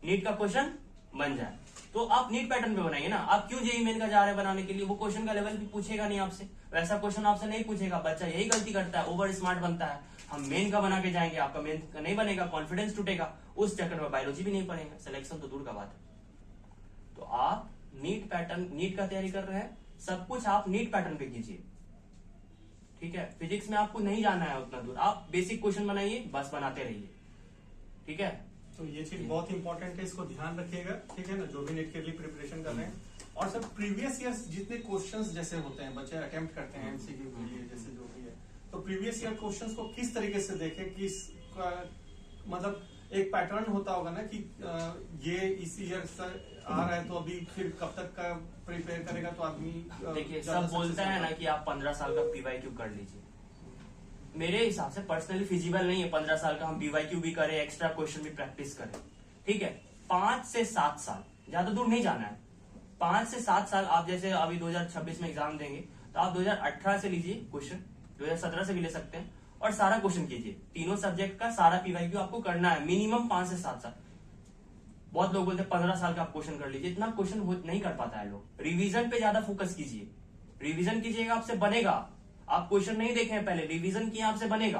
[SPEAKER 2] नीट का क्वेश्चन बन जाए। तो आप नीट पैटर्न पे बनाइए ना। आप क्यों जेई मेन का जा रहे हैं बनाने के लिए? वो क्वेश्चन का लेवल भी पूछेगा नहीं आपसे, वैसा क्वेश्चन आपसे नहीं पूछेगा। बच्चा यही गलती करता है, ओवर स्मार्ट बनता है। हम मेन का बना के जाएंगे, आपका मेन का नहीं बनेगा, कॉन्फिडेंस टूटेगा, उस चक्कर में बायोलॉजी भी नहीं पढ़ेंगे, सिलेक्शन तो दूर का बात है। तो आप नीट पैटर्न, नीट का तैयारी कर रहे हैं, सब कुछ आप नीट पैटर्न पे कीजिए, ठीक है। फिजिक्स में आपको नहीं जाना है उतना दूर, आप बेसिक क्वेश्चन बनाइए, बस बनाते रहिए, ठीक है।
[SPEAKER 3] तो ये चीज बहुत इंपॉर्टेंट है, इसको ध्यान रखिएगा, ठीक है ना, जो भी नेट के लिए प्रिपरेशन कर रहे हैं। और सब प्रीवियस ईयर्स जितने क्वेश्चंस जैसे होते हैं, बच्चे अटेम्प्ट करते हैं एमसीक्यू के लिए, जैसे जो भी है, तो प्रीवियस ईयर क्वेश्चंस को किस तरीके से देखें कि मतलब एक पैटर्न होता होगा ना कि ये इस ईयर से आ रहा है, तो अभी फिर कब तक का प्रिपेयर करेगा तो आदमी।
[SPEAKER 2] देखिए सब बोलता है ना कि आप 15 साल का पीवाईक्यू कर लीजिए। मेरे हिसाब से पर्सनली फिजिबल नहीं है 15 साल का हम पीवाईक्यू भी करें, एक्स्ट्रा क्वेश्चन भी प्रैक्टिस करें, ठीक है। 5 से 7 साल, ज्यादा दूर नहीं जाना है। 5 से 7 साल आप जैसे अभी 2026 में एग्जाम देंगे, तो आप 2018 से लीजिए क्वेश्चन, 2017 से भी ले सकते हैं, और सारा क्वेश्चन कीजिए। तीनों सब्जेक्ट का सारा पीवाईक्यू आपको करना है, मिनिमम 5 से 7 साल। बहुत लोग बोलते हैं 15 साल का आप क्वेश्चन कर लीजिए, इतना क्वेश्चन नहीं कर पाता है लोग। रिवीजन पे ज्यादा फोकस कीजिए, रिवीजन कीजिएगा, आपसे बनेगा। आप क्वेश्चन नहीं देखे हैं पहले, रिवीजन किए आपसे बनेगा।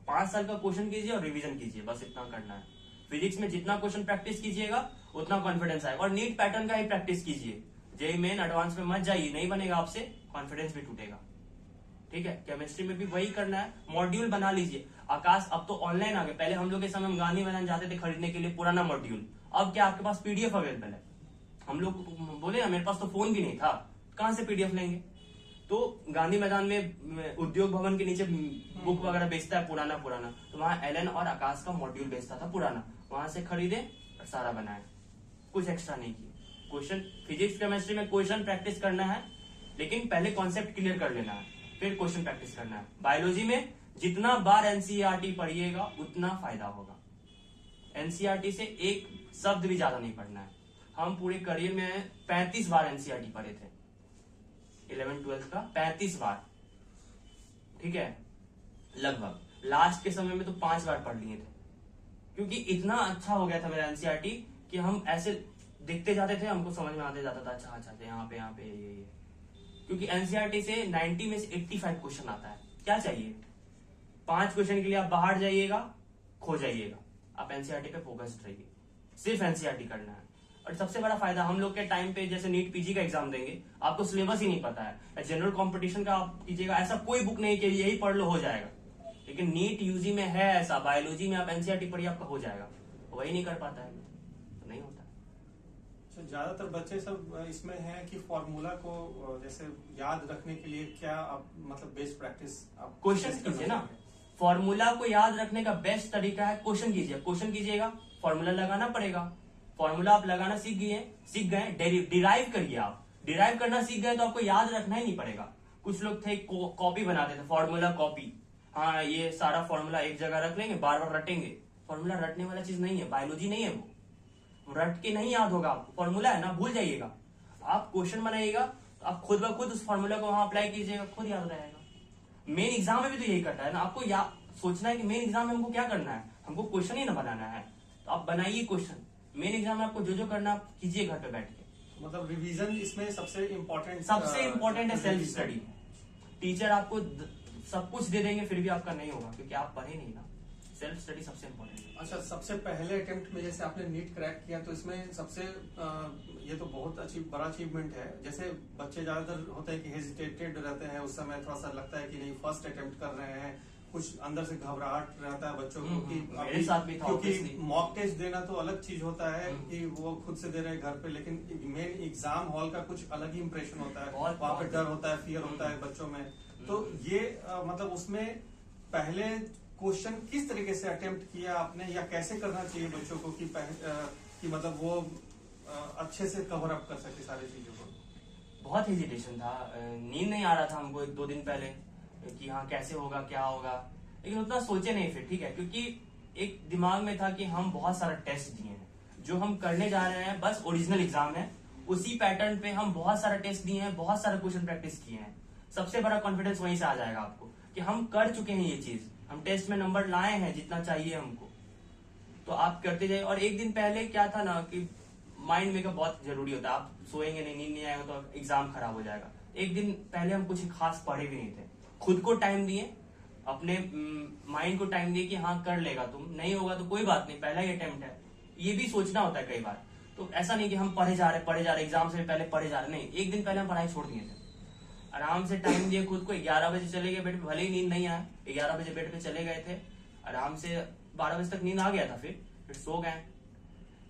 [SPEAKER 2] 5 साल का क्वेश्चन कीजिए और रिवीजन कीजिए, बस इतना करना है। फिजिक्स में जितना क्वेश्चन प्रैक्टिस कीजिएगा उतना कॉन्फिडेंस आएगा, और नीट पैटर्न का ही प्रैक्टिस कीजिए। जेई मेन एडवांस में मत जाइए, नहीं बनेगा आपसे, कॉन्फिडेंस भी टूटेगा, ठीक है। केमिस्ट्री में भी वही करना है, मॉड्यूल बना लीजिए। आकाश अब तो ऑनलाइन आ गए, पहले हम लोग के समय में गांधी मैदान जाते थे खरीदने के लिए पुराना मॉड्यूल, अब क्या आपके पास पीडीएफ अवेलेबल है। हम लोग बोले ना मेरे पास तो फोन भी नहीं था, कहां से पीडीएफ लेंगे? तो गांधी मैदान में उद्योग भवन के नीचे बुक वगैरह बेचता है पुराना, तो वहां एलन और आकाश का मॉड्यूल बेचता था पुराना, वहां से खरीदे और सारा बनाए, कुछ एक्स्ट्रा नहीं किया। क्वेश्चन फिजिक्स केमिस्ट्री में क्वेश्चन प्रैक्टिस करना है, लेकिन पहले कॉन्सेप्ट क्लियर कर लेना है, फिर क्वेश्चन प्रैक्टिस करना है। बायोलॉजी में जितना बार एनसीईआरटी पढ़िएगा उतना फायदा होगा। एनसीईआरटी से एक शब्द भी ज्यादा नहीं पढ़ना है। हम पूरे करियर में 35 बार एनसीईआरटी पढ़े थे, 11th-12th का 35 बार, ठीक है, लगभग। लास्ट के समय में तो 5 बार पढ़ लिए थे, क्योंकि इतना अच्छा हो गया था मेरा एनसीईआरटी कि हम ऐसे देखते जाते थे, हमको समझ में आते जाता था, अच्छा यहाँ पे ये। क्योंकि एनसीईआरटी से 90 में से 85 क्वेश्चन आता है, क्या चाहिए? 5 क्वेश्चन के लिए आप बाहर जाइएगा, खो जाइएगा। आप एनसीईआरटी पे फोकस्ड रहिए, सिर्फ एनसीईआरटी करना है। और सबसे बड़ा फायदा हम लोग के टाइम पे, जैसे नीट पीजी का एग्जाम देंगे, आपको सिलेबस ही नहीं पता है, जनरल कंपटीशन का आप कीजिएगा, ऐसा कोई बुक नहीं कि यही पढ़ लो हो जाएगा। लेकिन नीट यूजी में है ऐसा, बायोलॉजी में आप एनसीईआरटी पढ़िए आपका हो जाएगा, वही नहीं कर पाता है, तो नहीं होता।
[SPEAKER 3] तो ज्यादातर बच्चे सब इसमें हैं कि फॉर्मूला को जैसे याद रखने के लिए क्या आप मतलब बेस्ट प्रैक्टिस आप
[SPEAKER 2] क्वेश्चन कीजिए ना। फॉर्मूला को याद रखने का बेस्ट तरीका है क्वेश्चन कीजिए। क्वेश्चन कीजिएगा, फॉर्मूला लगाना पड़ेगा। फॉर्मूला आप लगाना सीख गए, डिराइव करिए। आप डिराइव करना सीख गए तो आपको याद रखना ही नहीं पड़ेगा। कुछ लोग थे कॉपी बनाते थे, फॉर्मूला कॉपी, हाँ ये सारा फॉर्मूला एक जगह रख लेंगे, बार बार रटेंगे। फॉर्मूला रटने वाला चीज नहीं है, बायोलॉजी नहीं है वो रट के नहीं याद होगा आपको। फॉर्मूला है ना, भूल जाइएगा। आप क्वेश्चन बनाइएगा, आप खुद ब खुद उस फॉर्मूला को वहां अप्लाई कीजिएगा, खुद याद रहेगा। मेन एग्जाम में भी तो यही करता है ना, आपको सोचना है कि मेन एग्जाम में हमको क्या करना है, हमको क्वेश्चन ही ना बनाना है, तो आप बनाइए क्वेश्चन। मेन एग्जाम में आपको जो जो करना आप कीजिए घर पे बैठ के।
[SPEAKER 3] मतलब रिवीजन इसमें सबसे इम्पोर्टेंट
[SPEAKER 2] है सेल्फ स्टडी। टीचर आपको सब कुछ दे देंगे फिर भी आपका नहीं होगा, क्योंकि आप पढ़े नहीं ना। सेल्फ स्टडी सबसे इम्पोर्टेंट है।
[SPEAKER 3] अच्छा, सबसे पहले अटेम्प्ट में जैसे आपने नीट क्रैक किया, तो इसमें सबसे ये तो बहुत बड़ा अचीवमेंट है। जैसे बच्चे ज्यादातर होते हैं कि हेजिटेटेड रहते हैं, उस समय थोड़ा सा लगता है कि नहीं फर्स्ट अटेम्प्ट कर रहे हैं, कुछ अंदर से घबराहट रहता है बच्चों को कि
[SPEAKER 2] मेरे साथ भी था,
[SPEAKER 3] क्योंकि मॉक टेस्ट देना तो अलग चीज होता है कि वो खुद से दे रहे हैं घर पे, लेकिन मेन एग्जाम हॉल का कुछ अलग ही इंप्रेशन होता है, वहाँ पे डर होता है, फियर होता है बच्चों में। तो ये मतलब उसमें पहले क्वेश्चन किस तरीके से अटेम्प्ट किया आपने, या कैसे करना चाहिए बच्चों को कि मतलब वो अच्छे से कवर अप कर सके सारी चीजों को?
[SPEAKER 2] बहुत हेजिटेशन था, नींद नहीं आ रहा था हमको 1-2 दिन पहले। कि हाँ कैसे होगा क्या होगा, लेकिन उतना सोचे नहीं फिर, ठीक है, क्योंकि एक दिमाग में था कि हम बहुत सारा टेस्ट दिए हैं, जो हम करने जा रहे हैं बस ओरिजिनल एग्जाम है, उसी पैटर्न पे हम बहुत सारा टेस्ट दिए हैं, बहुत सारा क्वेश्चन प्रैक्टिस किए हैं। सबसे बड़ा कॉन्फिडेंस वहीं से आ जाएगा आपको कि हम कर चुके हैं ये चीज, हम टेस्ट में नंबर लाए हैं जितना चाहिए हमको, तो आप करते जाइए। और एक दिन पहले क्या था ना कि माइंड मेकअप बहुत जरूरी होता है, आप सोएंगे नहीं, नींद नहीं आएगा तो एग्जाम खराब हो जाएगा। एक दिन पहले हम कुछ खास पढ़े भी नहीं थे, खुद को टाइम दिए, अपने माइंड को टाइम दिए कि हाँ कर लेगा तुम, नहीं होगा तो कोई बात नहीं, पहला ही अटेम्प्ट है, ये भी सोचना होता है कई बार। तो ऐसा नहीं कि हम पढ़े जा रहे एग्जाम से पहले पढ़े जा रहे, नहीं, एक दिन पहले हम पढ़ाई छोड़ दिए थे, आराम से टाइम दिए खुद को। 11 बजे चले गए बेड पे, भले ही नींद नहीं आया, 11 बजे बेड पे चले गए थे, आराम से 12 बजे तक नींद आ गया था, फिर सो गए।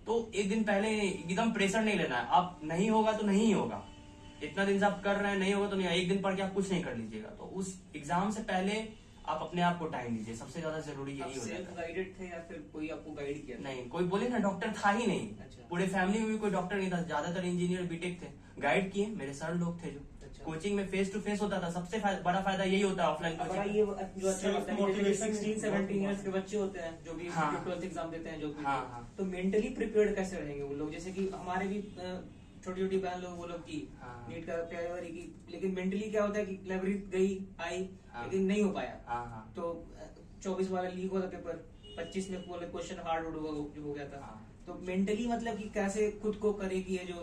[SPEAKER 2] तो एक दिन पहले एकदम प्रेशर नहीं लेना है, आप नहीं होगा तो नहीं होगा, इतना दिन से आप कर रहे हैं, नहीं होगा तो नहीं, एक दिन पढ़ के आप कुछ नहीं कर लीजिएगा। तो उस एग्जाम से पहले आप अपने आप को टाइम दीजिए, सबसे ज्यादा जरूरी यही हो जाता है।
[SPEAKER 5] गाइडेड थे या फिर कोई आपको गाइड किया?
[SPEAKER 2] नहीं, कोई बोले ना डॉक्टर था ही नहीं,
[SPEAKER 5] अच्छा।
[SPEAKER 2] पूरे फैमिली में भी कोई डॉक्टर नहीं था, ज्यादातर इंजीनियर बीटेक थे। गाइड किए मेरे सर लोग थे जो
[SPEAKER 5] अच्छा।
[SPEAKER 2] कोचिंग में फेस टू फेस होता था, सबसे बड़ा फायदा यही होता है ऑफलाइन
[SPEAKER 5] हमारा
[SPEAKER 2] कोचिंग।
[SPEAKER 5] ये जो अच्छा लगता है,
[SPEAKER 3] Self-motivation
[SPEAKER 5] 16-17 ईयर्स के बच्चे होते हैं जो भी
[SPEAKER 2] हाँ।
[SPEAKER 5] 12th एग्जाम देते हैं, जो भी,
[SPEAKER 2] हाँ, हाँ।
[SPEAKER 5] तो मेंटली प्रिपेयर्ड कैसे रहेंगे वो लोग? जैसे कि हमारे भी छोटी छोटी बहन लोग वो लोग की
[SPEAKER 2] हाँ।
[SPEAKER 5] नीट का तैयारी की, लेकिन मेंटली क्या होता है कि लाइब्रेरी गई आई,
[SPEAKER 2] हाँ।
[SPEAKER 5] लेकिन नहीं हो पाया।
[SPEAKER 2] हाँ, हाँ।
[SPEAKER 5] तो 24 वाला लीक हुआ था पेपर, 25 में बोले क्वेश्चन हार्ड हो गया था।
[SPEAKER 2] हाँ।
[SPEAKER 5] तो मेंटली मतलब कि कैसे खुद को करे कि ये जो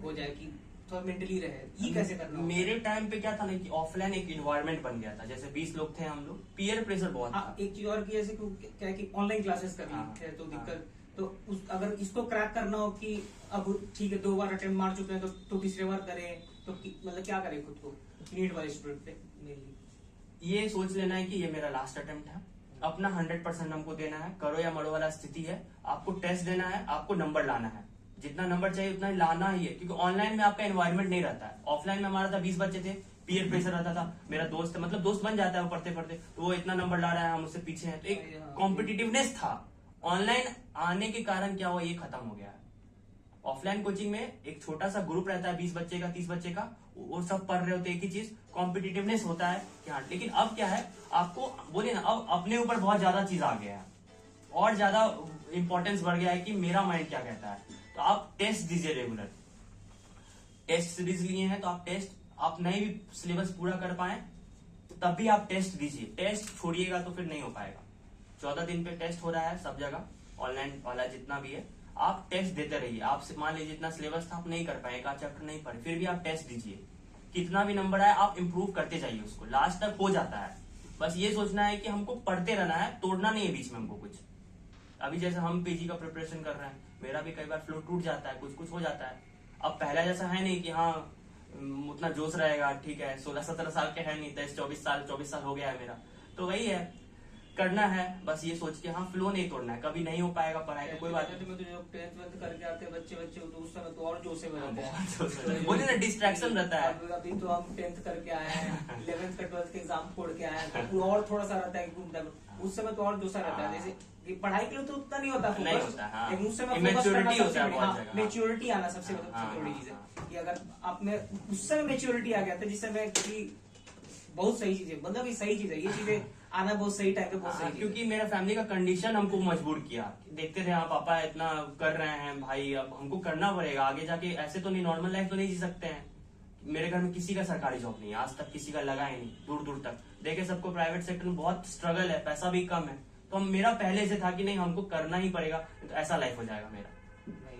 [SPEAKER 5] हो जाए कि थोड़ा मेंटली रहे, ये कैसे करना होता है?
[SPEAKER 2] मेरे टाइम पे क्या था ना कि ऑफलाइन एक इन्वायरमेंट बन गया था, जैसे 20 लोग थे हम लोग, पीयर प्रेशर बहुत
[SPEAKER 5] हाँ,
[SPEAKER 2] था।
[SPEAKER 5] एक चीज और की जैसे कि क्या है कि ऑनलाइन क्लासेस कर
[SPEAKER 2] हाँ,
[SPEAKER 5] ली है तो
[SPEAKER 2] हाँ।
[SPEAKER 5] दिक्कत, तो अगर इसको क्रैक करना हो कि अब ठीक है 2 बार अटेम्प्ट मार चुके हैं तो तीसरे बार करें, तो मतलब क्या करें खुद को नीट वाले स्टूडेंट पे मेनली?
[SPEAKER 2] ये सोच लेना है कि ये मेरा लास्ट अटेम्प्ट है, अपना 100% हमको देना है, करो या मरो वाला स्थिति है, आपको टेस्ट देना है, आपको नंबर लाना है, जितना नंबर चाहिए उतना लाना ही है, क्योंकि ऑनलाइन में आपका एनवायरमेंट नहीं रहता है। ऑफलाइन में हमारा था 20 बच्चे थे, पीयर प्रेशर रहता था, मेरा दोस्त मतलब दोस्त बन जाता है वो पढ़ते पढ़ते, तो वो इतना नंबर ला रहा है, हम उससे पीछे हैं, तो एक कॉम्पिटिटिवनेस था। ऑनलाइन आने के कारण क्या हुआ, ये खत्म हो गया है। ऑफलाइन कोचिंग में एक छोटा सा ग्रुप रहता है, 20 बच्चे का 30 बच्चे का, वो सब पढ़ रहे होते हैं एक ही चीज, कॉम्पिटिटिवनेस होता है कि हाँ। लेकिन अब क्या है, आपको बोले ना, अब अपने ऊपर बहुत ज्यादा चीज आ गया है, और ज्यादा इंपॉर्टेंस बढ़ गया है कि मेरा माइंड क्या कहता है। तो आप टेस्ट दीजिए रेगुलर, टेस्ट सीरीज लिए हैं तो आप टेस्ट, आप नहीं भी सिलेबस पूरा कर पाए तब भी आप टेस्ट दीजिए, टेस्ट छोड़िएगा तो फिर नहीं हो पाएगा। 14 दिन पे टेस्ट हो रहा है सब जगह, ऑनलाइन वाला जितना भी है, आप टेस्ट देते रहिए। आप मान लीजिए जितना सिलेबस था आप नहीं कर पाए, एक आध चैप्टर नहीं पढ़े, फिर भी आप टेस्ट दीजिए, कितना भी नंबर आए आप इम्प्रूव करते जाइए उसको, लास्ट तक हो जाता है। बस ये सोचना है कि हमको पढ़ते रहना है, तोड़ना नहीं है बीच में हमको कुछ। अभी जैसे हम पीजी का प्रिपरेशन कर रहे हैं, मेरा भी कई बार फ्लो टूट जाता है, कुछ कुछ हो जाता है। अब पहला जैसा है नहीं कि हाँ उतना जोश रहेगा, ठीक है 16-17 साल के है नहीं, 23-24 साल हो गया है मेरा, तो वही है, करना है बस ये सोच के, हाँ फ्लो नहीं तोड़ना है, कभी नहीं हो पाएगा पढ़ाई तो कोई बात नहीं।
[SPEAKER 5] तो जो 10th करके आते हैं बच्चे तो उस समय तो और जोश से बजाते हैं,
[SPEAKER 2] बोले ना डिस्ट्रैक्शन रहता है।
[SPEAKER 5] अभी तो हम 10th करके आए हैं, 11th का 12th के एग्जाम छोड़ के आए हैं, तो और थोड़ा सा रहता है कि उस समय तो और जोशा रहता है। जैसे कि पढ़ाई के लिए तो उतना नहीं होता
[SPEAKER 2] नहीं होता, हाँ।
[SPEAKER 5] लेकिन उस समय
[SPEAKER 2] Immaturity होता है बहुत जगह, हाँ।
[SPEAKER 5] मेच्योरिटी आना सबसे
[SPEAKER 2] हाँ,
[SPEAKER 5] बड़ी
[SPEAKER 2] हाँ,
[SPEAKER 5] चीज
[SPEAKER 2] हाँ।
[SPEAKER 5] है कि अगर आप में उस समय मेच्योरिटी आ गया था, जिस समय कि बहुत सही चीज है, मतलब ये सही चीज है, ये चीजें आना बहुत सही टाइम पे बहुत
[SPEAKER 2] हाँ,
[SPEAKER 5] सही चीज है।
[SPEAKER 2] क्योंकि मेरा फैमिली का कंडीशन हमको मजबूर किया, देखते थे हाँ पापा इतना कर रहे हैं भाई, अब हमको करना पड़ेगा आगे जाके, ऐसे तो नहीं, नॉर्मल लाइफ तो नहीं जी सकते हैं। मेरे घर में किसी का सरकारी जॉब नहीं है, आज तक किसी का लगा ही नहीं, दूर दूर तक देखे सबको प्राइवेट सेक्टर में बहुत स्ट्रगल है, पैसा भी कम है, तो मेरा पहले से था कि नहीं हमको करना ही पड़ेगा, तो ऐसा लाइफ हो जाएगा मेरा।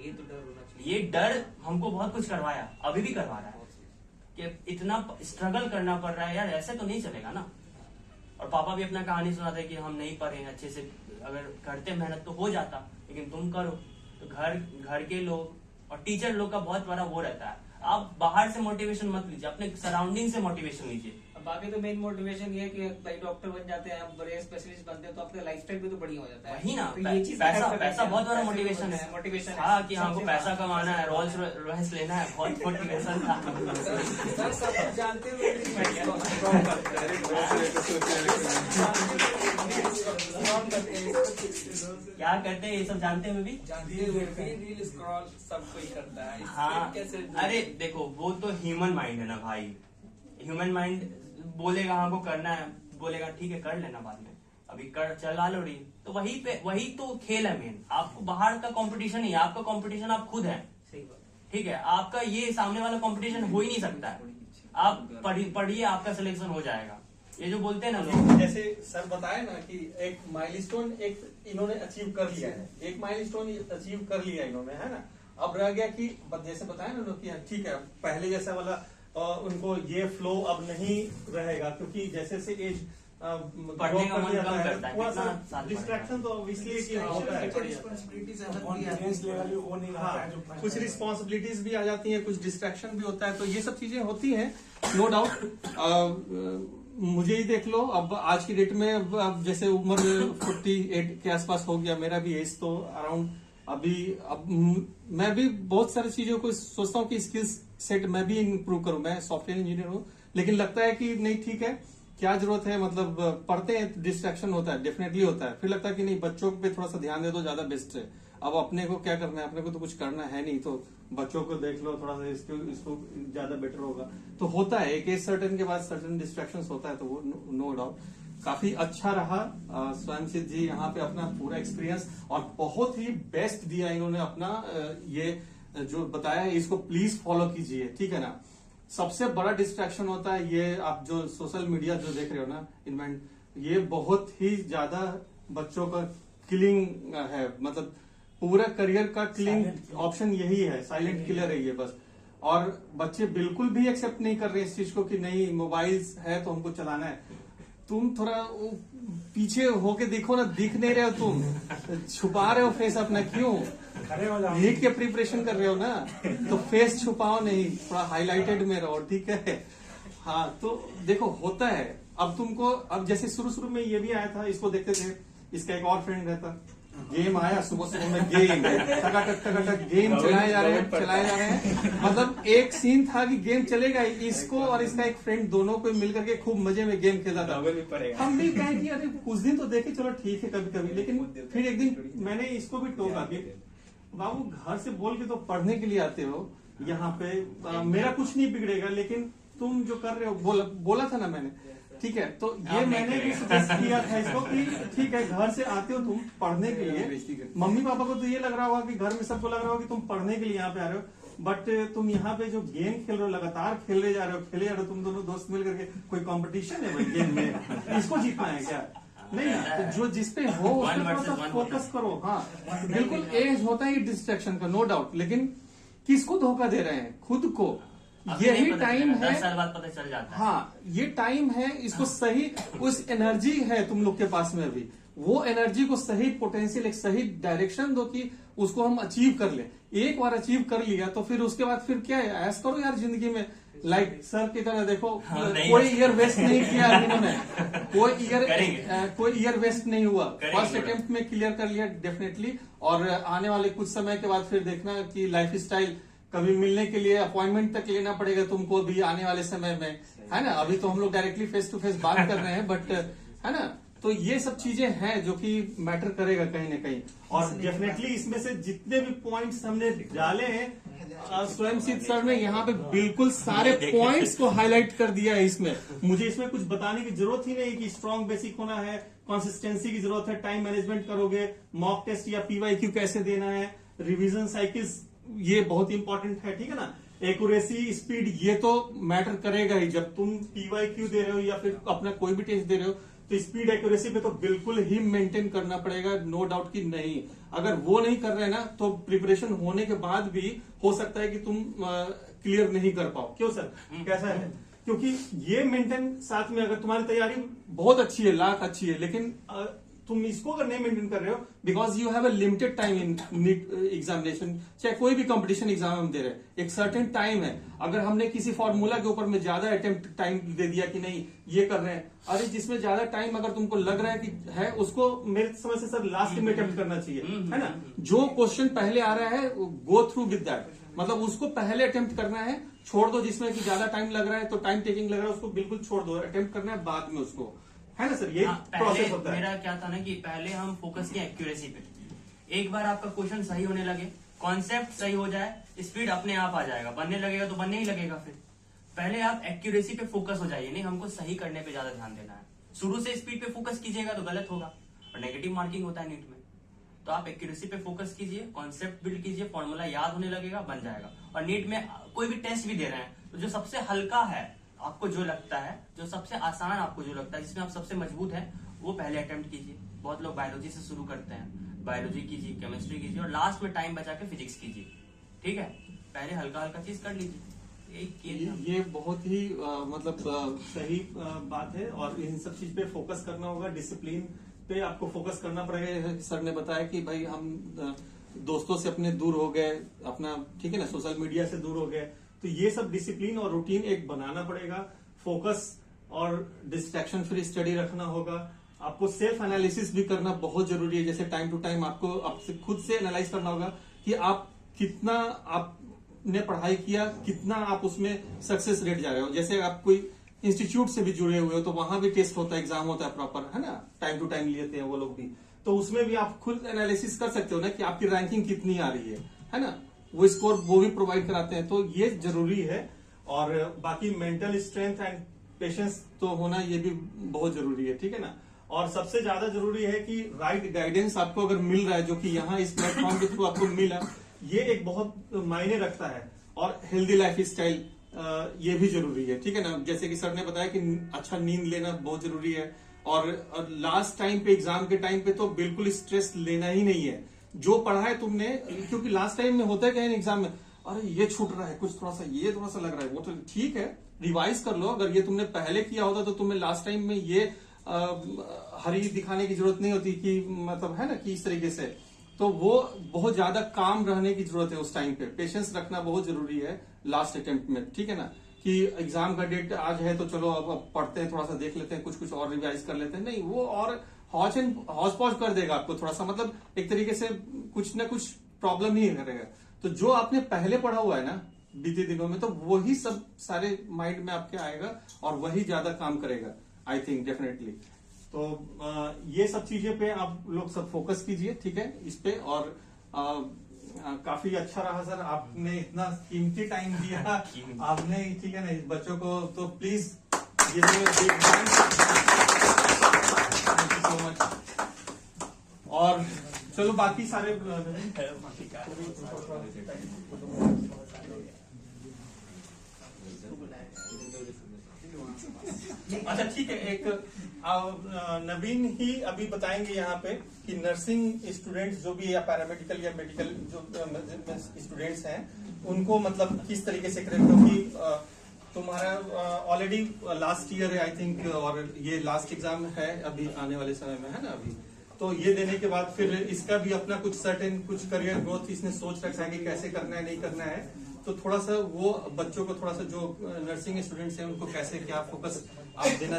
[SPEAKER 5] ये तो डर होना चाहिए,
[SPEAKER 2] ये डर हमको बहुत कुछ करवाया, अभी भी करवा रहा है कि इतना स्ट्रगल करना पड़ रहा है यार, ऐसे तो नहीं चलेगा ना। और पापा भी अपना कहानी सुनाते कि हम नहीं पढ़े अच्छे से, अगर करते मेहनत तो हो जाता, लेकिन तुम करो। तो घर के लोग और टीचर लोग का बहुत बड़ा वो रहता है। आप बाहर से मोटिवेशन मत लीजिए, अपने सराउंडिंग से मोटिवेशन लीजिए।
[SPEAKER 5] बाकी तो मेन मोटिवेशन ये है कि भाई डॉक्टर बन जाते हैं, बड़े स्पेशलिस्ट बनते हैं, तो आपका लाइफस्टाइल भी तो बढ़िया हो जाता है।
[SPEAKER 2] वही ना,
[SPEAKER 5] तो ये चीज़
[SPEAKER 2] पैसा बहुत बड़ा मोटिवेशन है।
[SPEAKER 5] मोटिवेशन
[SPEAKER 2] हाँ कि हमको पैसा कमाना है, रोल्स रॉयस लेना है, बहुत मोटिवेशन था।
[SPEAKER 5] सर सब कुछ जानते हुए
[SPEAKER 2] क्या करते हैं ये सब जानते हुए भी,
[SPEAKER 5] रील स्क्रॉल सब कोई करता है।
[SPEAKER 2] हाँ
[SPEAKER 5] कैसे
[SPEAKER 2] अरे देखो वो तो ह्यूमन माइंड है ना भाई, ह्यूमन माइंड बोलेगा हमको करना है, बोलेगा ठीक है कर लेना बाद में, अभी कर चला लो रही, तो वही तो खेल है मेन। आपको बाहर का कंपटीशन ही, आपका कंपटीशन आप खुद है,
[SPEAKER 5] सही बात।
[SPEAKER 2] ठीक है। आपका ये सामने वाला कंपटीशन हो ही नहीं सकता है। आप पढ़िए, आपका सिलेक्शन हो जाएगा। ये जो बोलते हैं ना लोग,
[SPEAKER 3] जैसे सर बताए ना कि एक माइलस्टोन एक इन्होंने अचीव कर लिया है, एक माइलस्टोन अचीव कर लिया इन्होंने, है ना। अब रह गया कि जैसे बताया ना लोग कि ठीक है पहले जैसा वाला उनको ये फ्लो अब नहीं रहेगा, क्योंकि जैसे से एज
[SPEAKER 2] पढ़ने का मन कम करता है,
[SPEAKER 3] थोड़ा सा
[SPEAKER 2] कितना साल
[SPEAKER 3] डिस्ट्रैक्शन तो इसलिए कि होता है,
[SPEAKER 1] रिस्पॉन्सिबिलिटीज अलग भी आती
[SPEAKER 4] कॉन्फिडेंस
[SPEAKER 1] हैं।
[SPEAKER 4] लेवल भी वो नहीं रहता है जो
[SPEAKER 3] हाँ, कुछ रिस्पॉन्सिबिलिटीज भी आ जाती हैं, कुछ डिस्ट्रैक्शन भी होता है, तो ये सब चीजें होती हैं, नो डाउट। मुझे ही देख लो, अब आज की डेट में अब जैसे उम्र 48 के आसपास हो गया, मेरा भी एज तो अराउंड अब मैं भी बहुत सारी चीजों को सोचता हूँ कि स्किल्स सेट मैं भी इम्प्रूव करूं। मैं सॉफ्टवेयर इंजीनियर हूँ, लेकिन लगता है कि नहीं ठीक है, क्या जरूरत है, मतलब पढ़ते हैं डिस्ट्रैक्शन होता है, डेफिनेटली होता है, फिर लगता है कि नहीं बच्चों पे थोड़ा सा ध्यान दे दो, ज्यादा बेस्ट है। अब अपने को क्या करना है, अपने को तो कुछ करना है नहीं, तो बच्चों को देख लो थोड़ा सा, इसको ज्यादा बेटर होगा। तो होता है एक एज सर्टेन के बाद सर्टेन डिस्ट्रैक्शन होता है, तो वो नो डाउट। काफी अच्छा रहा स्वयंसिद्ध जी यहाँ पे अपना पूरा एक्सपीरियंस और बहुत ही बेस्ट दिया इन्होंने अपना, ये जो बताया है इसको प्लीज फॉलो कीजिए, ठीक है ना। सबसे बड़ा डिस्ट्रैक्शन होता है ये, आप जो सोशल मीडिया जो देख रहे हो ना इन्वेंट, ये बहुत ही ज्यादा बच्चों का किलिंग है, मतलब पूरा करियर का किलिंग ऑप्शन यही है, साइलेंट किलर है ये बस। और बच्चे बिल्कुल भी एक्सेप्ट नहीं कर रहे इस चीज को कि नहीं मोबाइल है तो हमको चलाना है। तुम थोड़ा पीछे होके देखो ना, दिख नहीं रहे हो तुम, छुपा रहे हो फेस अपना, क्यों?
[SPEAKER 4] खड़े हो जाओ।
[SPEAKER 3] नीट के प्रिपरेशन कर रहे हो ना, तो फेस छुपाओ नहीं, थोड़ा हाईलाइटेड में रहो, ठीक है। हाँ तो देखो होता है, अब तुमको अब जैसे शुरू में ये भी आया था, इसको देखते थे, इसका एक और फ्रेंड रहता, गेम आया सुबह में, गेम टकाटक गेम चलाए जा रहे हैं, मतलब एक सीन था कि गेम चलेगा, इसको और इसका एक फ्रेंड दोनों को मिलकर के खूब मजे में गेम खेला था। हम भी कहे कि अरे कुछ दिन तो देखे, चलो ठीक है कभी कभी, लेकिन फिर एक दिन मैंने इसको भी टोका कि बाबू घर से बोल के तो पढ़ने के लिए आते हो यहाँ पे, मेरा कुछ नहीं बिगड़ेगा, लेकिन तुम जो कर रहे हो, बोला था ना मैंने, ठीक है। तो ये मैंने भी सजेस्ट किया था इसको कि ठीक है घर से आते हो तुम पढ़ने के लिए, मम्मी पापा को तो ये लग रहा होगा कि घर में सबको लग रहा होगा कि तुम पढ़ने के लिए यहाँ पे आ रहे हो, बट तुम यहाँ पे जो गेम खेल रहे हो, लगातार खेले जा रहे हो, तुम दोनों दोस्त मिल करके, कोई कंपटीशन है भाई गेम में, इसको जीतना है क्या? नहीं ना, तो जो जिसपे हो उस पर थोड़ा सा फोकस करो। हाँ बिल्कुल, एज होता है डिस्ट्रैक्शन का, नो डाउट, लेकिन किसको धोखा दे रहे हैं? खुद को। यही टाइम है,
[SPEAKER 2] 10 साल बाद पता चल जाता है।
[SPEAKER 3] हाँ ये टाइम है, इसको सही, उस एनर्जी है तुम लोग के पास में अभी, वो एनर्जी को सही पोटेंशियल, एक सही डायरेक्शन दो कि उसको हम अचीव कर ले। एक बार अचीव कर लिया तो फिर उसके बाद फिर क्या है, ऐसा करो यार जिंदगी में, लाइक सर की तरह देखो, कोई ईयर वेस्ट नहीं किया इन्होंने, कोई ईयर वेस्ट नहीं हुआ, फर्स्ट अटेम्प्ट में क्लियर कर लिया डेफिनेटली। और आने वाले कुछ समय के बाद फिर देखना कि लाइफ स्टाइल, कभी मिलने के लिए अपॉइंटमेंट तक लेना पड़ेगा तुमको भी आने वाले समय में, है ना। अभी तो हम लोग डायरेक्टली फेस टू फेस बात कर रहे हैं, बट है ना, तो ये सब चीजें हैं जो कि मैटर करेगा कहीं ना कहीं। और डेफिनेटली इसमें से जितने भी पॉइंट्स हमने डाले हैं, स्वयंसिद्ध सर ने यहाँ पे बिल्कुल सारे पॉइंट्स को हाईलाइट कर दिया है। इसमें मुझे इसमें कुछ बताने की जरूरत ही नहीं कि स्ट्रॉन्ग बेसिक होना है, कंसिस्टेंसी की जरूरत है, टाइम मैनेजमेंट करोगे, मॉक टेस्ट या PYQ कैसे देना है, रिविजन साइकिल्स ये बहुत इंपॉर्टेंट है, ठीक है ना। एक्यूरेसी, स्पीड, ये तो मैटर करेगा ही। जब तुम PYQ दे रहे हो या फिर अपना कोई भी टेस्ट दे रहे हो, तो स्पीड एक्यूरेसी पे तो बिल्कुल ही मेंटेन करना पड़ेगा, नो डाउट कि नहीं। अगर वो नहीं कर रहे ना, तो प्रिपरेशन होने के बाद भी हो सकता है कि तुम क्लियर नहीं कर पाओ। क्यों सर, कैसा है? क्योंकि ये मेंटेन साथ में, अगर तुम्हारी तैयारी बहुत अच्छी है, लाख अच्छी है, लेकिन तुम इसको अगर नहीं मेंटेन कर रहे हो, because you have a limited time in NEET examination, चाहे कोई भी कंपटीशन एग्जाम हम दे रहे हैं, एक सर्टेन टाइम है। अगर हमने किसी फॉर्मूला के ऊपर में ज्यादा अटेम्प्ट टाइम दे दिया कि नहीं ये कर रहे हैं, अरे जिसमें ज्यादा टाइम अगर तुमको लग रहा है कि है, उसको मेरे समझ से सर लास्ट में अटेम्प्ट करना चाहिए, है ना। जो क्वेश्चन पहले आ रहा है गो थ्रू विद दैट, मतलब उसको पहले अटेम्प्ट करना है, छोड़ दो जिसमें कि ज्यादा टाइम लग रहा है, तो टाइम टेकिंग लग रहा है उसको बिल्कुल छोड़ दो, अटेम्प्ट करना है बाद में उसको, है ना सर। ये प्रोसेस होता है।
[SPEAKER 2] मेरा क्या था ना कि पहले हम फोकस किया एक्यूरेसी पे, एक बार आपका क्वेश्चन सही होने लगे, कॉन्सेप्ट सही हो जाए, स्पीड अपने आप आ जाएगा, बनने लगेगा तो बनने ही लगेगा फिर। पहले आप एक्यूरेसी पे फोकस हो जाइए, नहीं हमको सही करने पे ज्यादा ध्यान देना है। शुरू से स्पीड पे फोकस कीजिएगा तो गलत होगा और नेगेटिव मार्किंग होता है नीट में। तो आप एक्यूरेसी पे फोकस कीजिए, कॉन्सेप्ट बिल्ड कीजिए, फॉर्मूला याद होने लगेगा, बन जाएगा। और नीट में कोई भी टेस्ट भी दे रहे हैं तो जो सबसे हल्का है आपको जो लगता है, जो सबसे आसान आपको जो लगता है, जिसमें आप सबसे मजबूत है, वो पहले अटेम्प्ट कीजिए। बहुत लोग बायोलॉजी से शुरू करते हैं, बायोलॉजी कीजिए, केमिस्ट्री कीजिए और लास्ट में टाइम बचा के फिजिक्स कीजिए। ठीक है, पहले हल्का हल्का चीज कर लीजिए।
[SPEAKER 3] ये बहुत ही सही बात है और इन सब चीज पे फोकस करना होगा। डिसिप्लिन पे आपको फोकस करना पड़ेगा। सर ने बताया कि भाई हम दोस्तों से अपने दूर हो गए, अपना ठीक है ना, सोशल मीडिया से दूर हो गए, तो ये सब डिसिप्लिन और रूटीन एक बनाना पड़ेगा। फोकस और डिस्ट्रैक्शन फ्री स्टडी रखना होगा। आपको सेल्फ एनालिसिस भी करना बहुत जरूरी है। जैसे टाइम टू टाइम आपको आपसे खुद से एनालाइज करना होगा कि आप कितना आपने पढ़ाई किया, कितना आप उसमें सक्सेस रेट जा रहे हो। जैसे आप कोई इंस्टीट्यूट से भी जुड़े हुए हो तो वहां भी टेस्ट होता है, एग्जाम होता है प्रॉपर, है ना, टाइम टू टाइम लेते हैं वो लोग भी। तो उसमें भी आप खुद एनालिसिस कर सकते हो ना कि आपकी रैंकिंग कितनी आ रही है ना, वो स्कोर वो भी प्रोवाइड कराते हैं। तो ये जरूरी है। और बाकी मेंटल स्ट्रेंथ एंड पेशेंस तो होना ये भी बहुत जरूरी है। ठीक है ना। और सबसे ज्यादा जरूरी है कि राइट गाइडेंस आपको अगर मिल रहा है, जो कि यहाँ इस प्लेटफॉर्म के थ्रू आपको मिला, ये एक बहुत मायने रखता है। और हेल्दी लाइफ स्टाइल ये भी जरूरी है। ठीक है ना। जैसे कि सर ने बताया कि अच्छा नींद लेना बहुत जरूरी है। और लास्ट टाइम पे, एग्जाम के टाइम पे तो बिल्कुल स्ट्रेस लेना ही नहीं है। जो पढ़ा है तुमने, क्योंकि लास्ट टाइम में होता है क्या एग्जाम में, अरे ये छूट रहा है कुछ, थोड़ा सा ये थोड़ा सा लग रहा है, वो तो ठीक है, रिवाइज कर लो। अगर ये तुमने पहले किया होता तो तुम्हें लास्ट टाइम में ये हरी दिखाने की जरूरत नहीं होती कि मतलब है ना कि इस तरीके से। तो वो बहुत ज्यादा काम रहने की जरूरत है उस टाइम पे। पेशेंस रखना बहुत जरूरी है लास्ट अटेम्प्ट में। ठीक है ना। कि एग्जाम का डेट आज है तो चलो अब पढ़ते हैं, थोड़ा सा देख लेते हैं, कुछ और रिवाइज कर लेते हैं, नहीं, वो और हौच पौच कर देगा आपको थोड़ा सा, मतलब एक तरीके से कुछ ना कुछ प्रॉब्लम ही करेगा। तो जो आपने पहले पढ़ा हुआ है ना बीते दिनों में, तो वही सब सारे माइंड में आपके आएगा और वही ज्यादा काम करेगा, आई थिंक डेफिनेटली। तो ये सब चीजें पे आप लोग सब फोकस कीजिए। ठीक है इस पे। और काफी अच्छा रहा सर, आपने इतना कीमती टाइम दिया आपने। ठीक है ना, इस बच्चों को तो प्लीज सो मच। और चलो बाकी सारे अच्छा ठीक है। एक नवीन ही अभी बताएंगे यहाँ पे कि नर्सिंग स्टूडेंट्स जो भी या पैरामेडिकल या मेडिकल जो स्टूडेंट्स हैं उनको मतलब किस तरीके से करें, क्योंकि तुम्हारा ऑलरेडी लास्ट ईयर है आई थिंक, और ये लास्ट एग्जाम है अभी आने वाले समय में, है ना अभी। तो ये देने के बाद फिर इसका भी अपना कुछ सर्टेन कुछ करियर ग्रोथ इसने सोच रखा है कि कैसे करना है, नहीं करना है। तो थोड़ा सा वो बच्चों को थोड़ा सा जो नर्सिंग स्टूडेंट्स हैं उनको कैसे क्या फोकस आप देना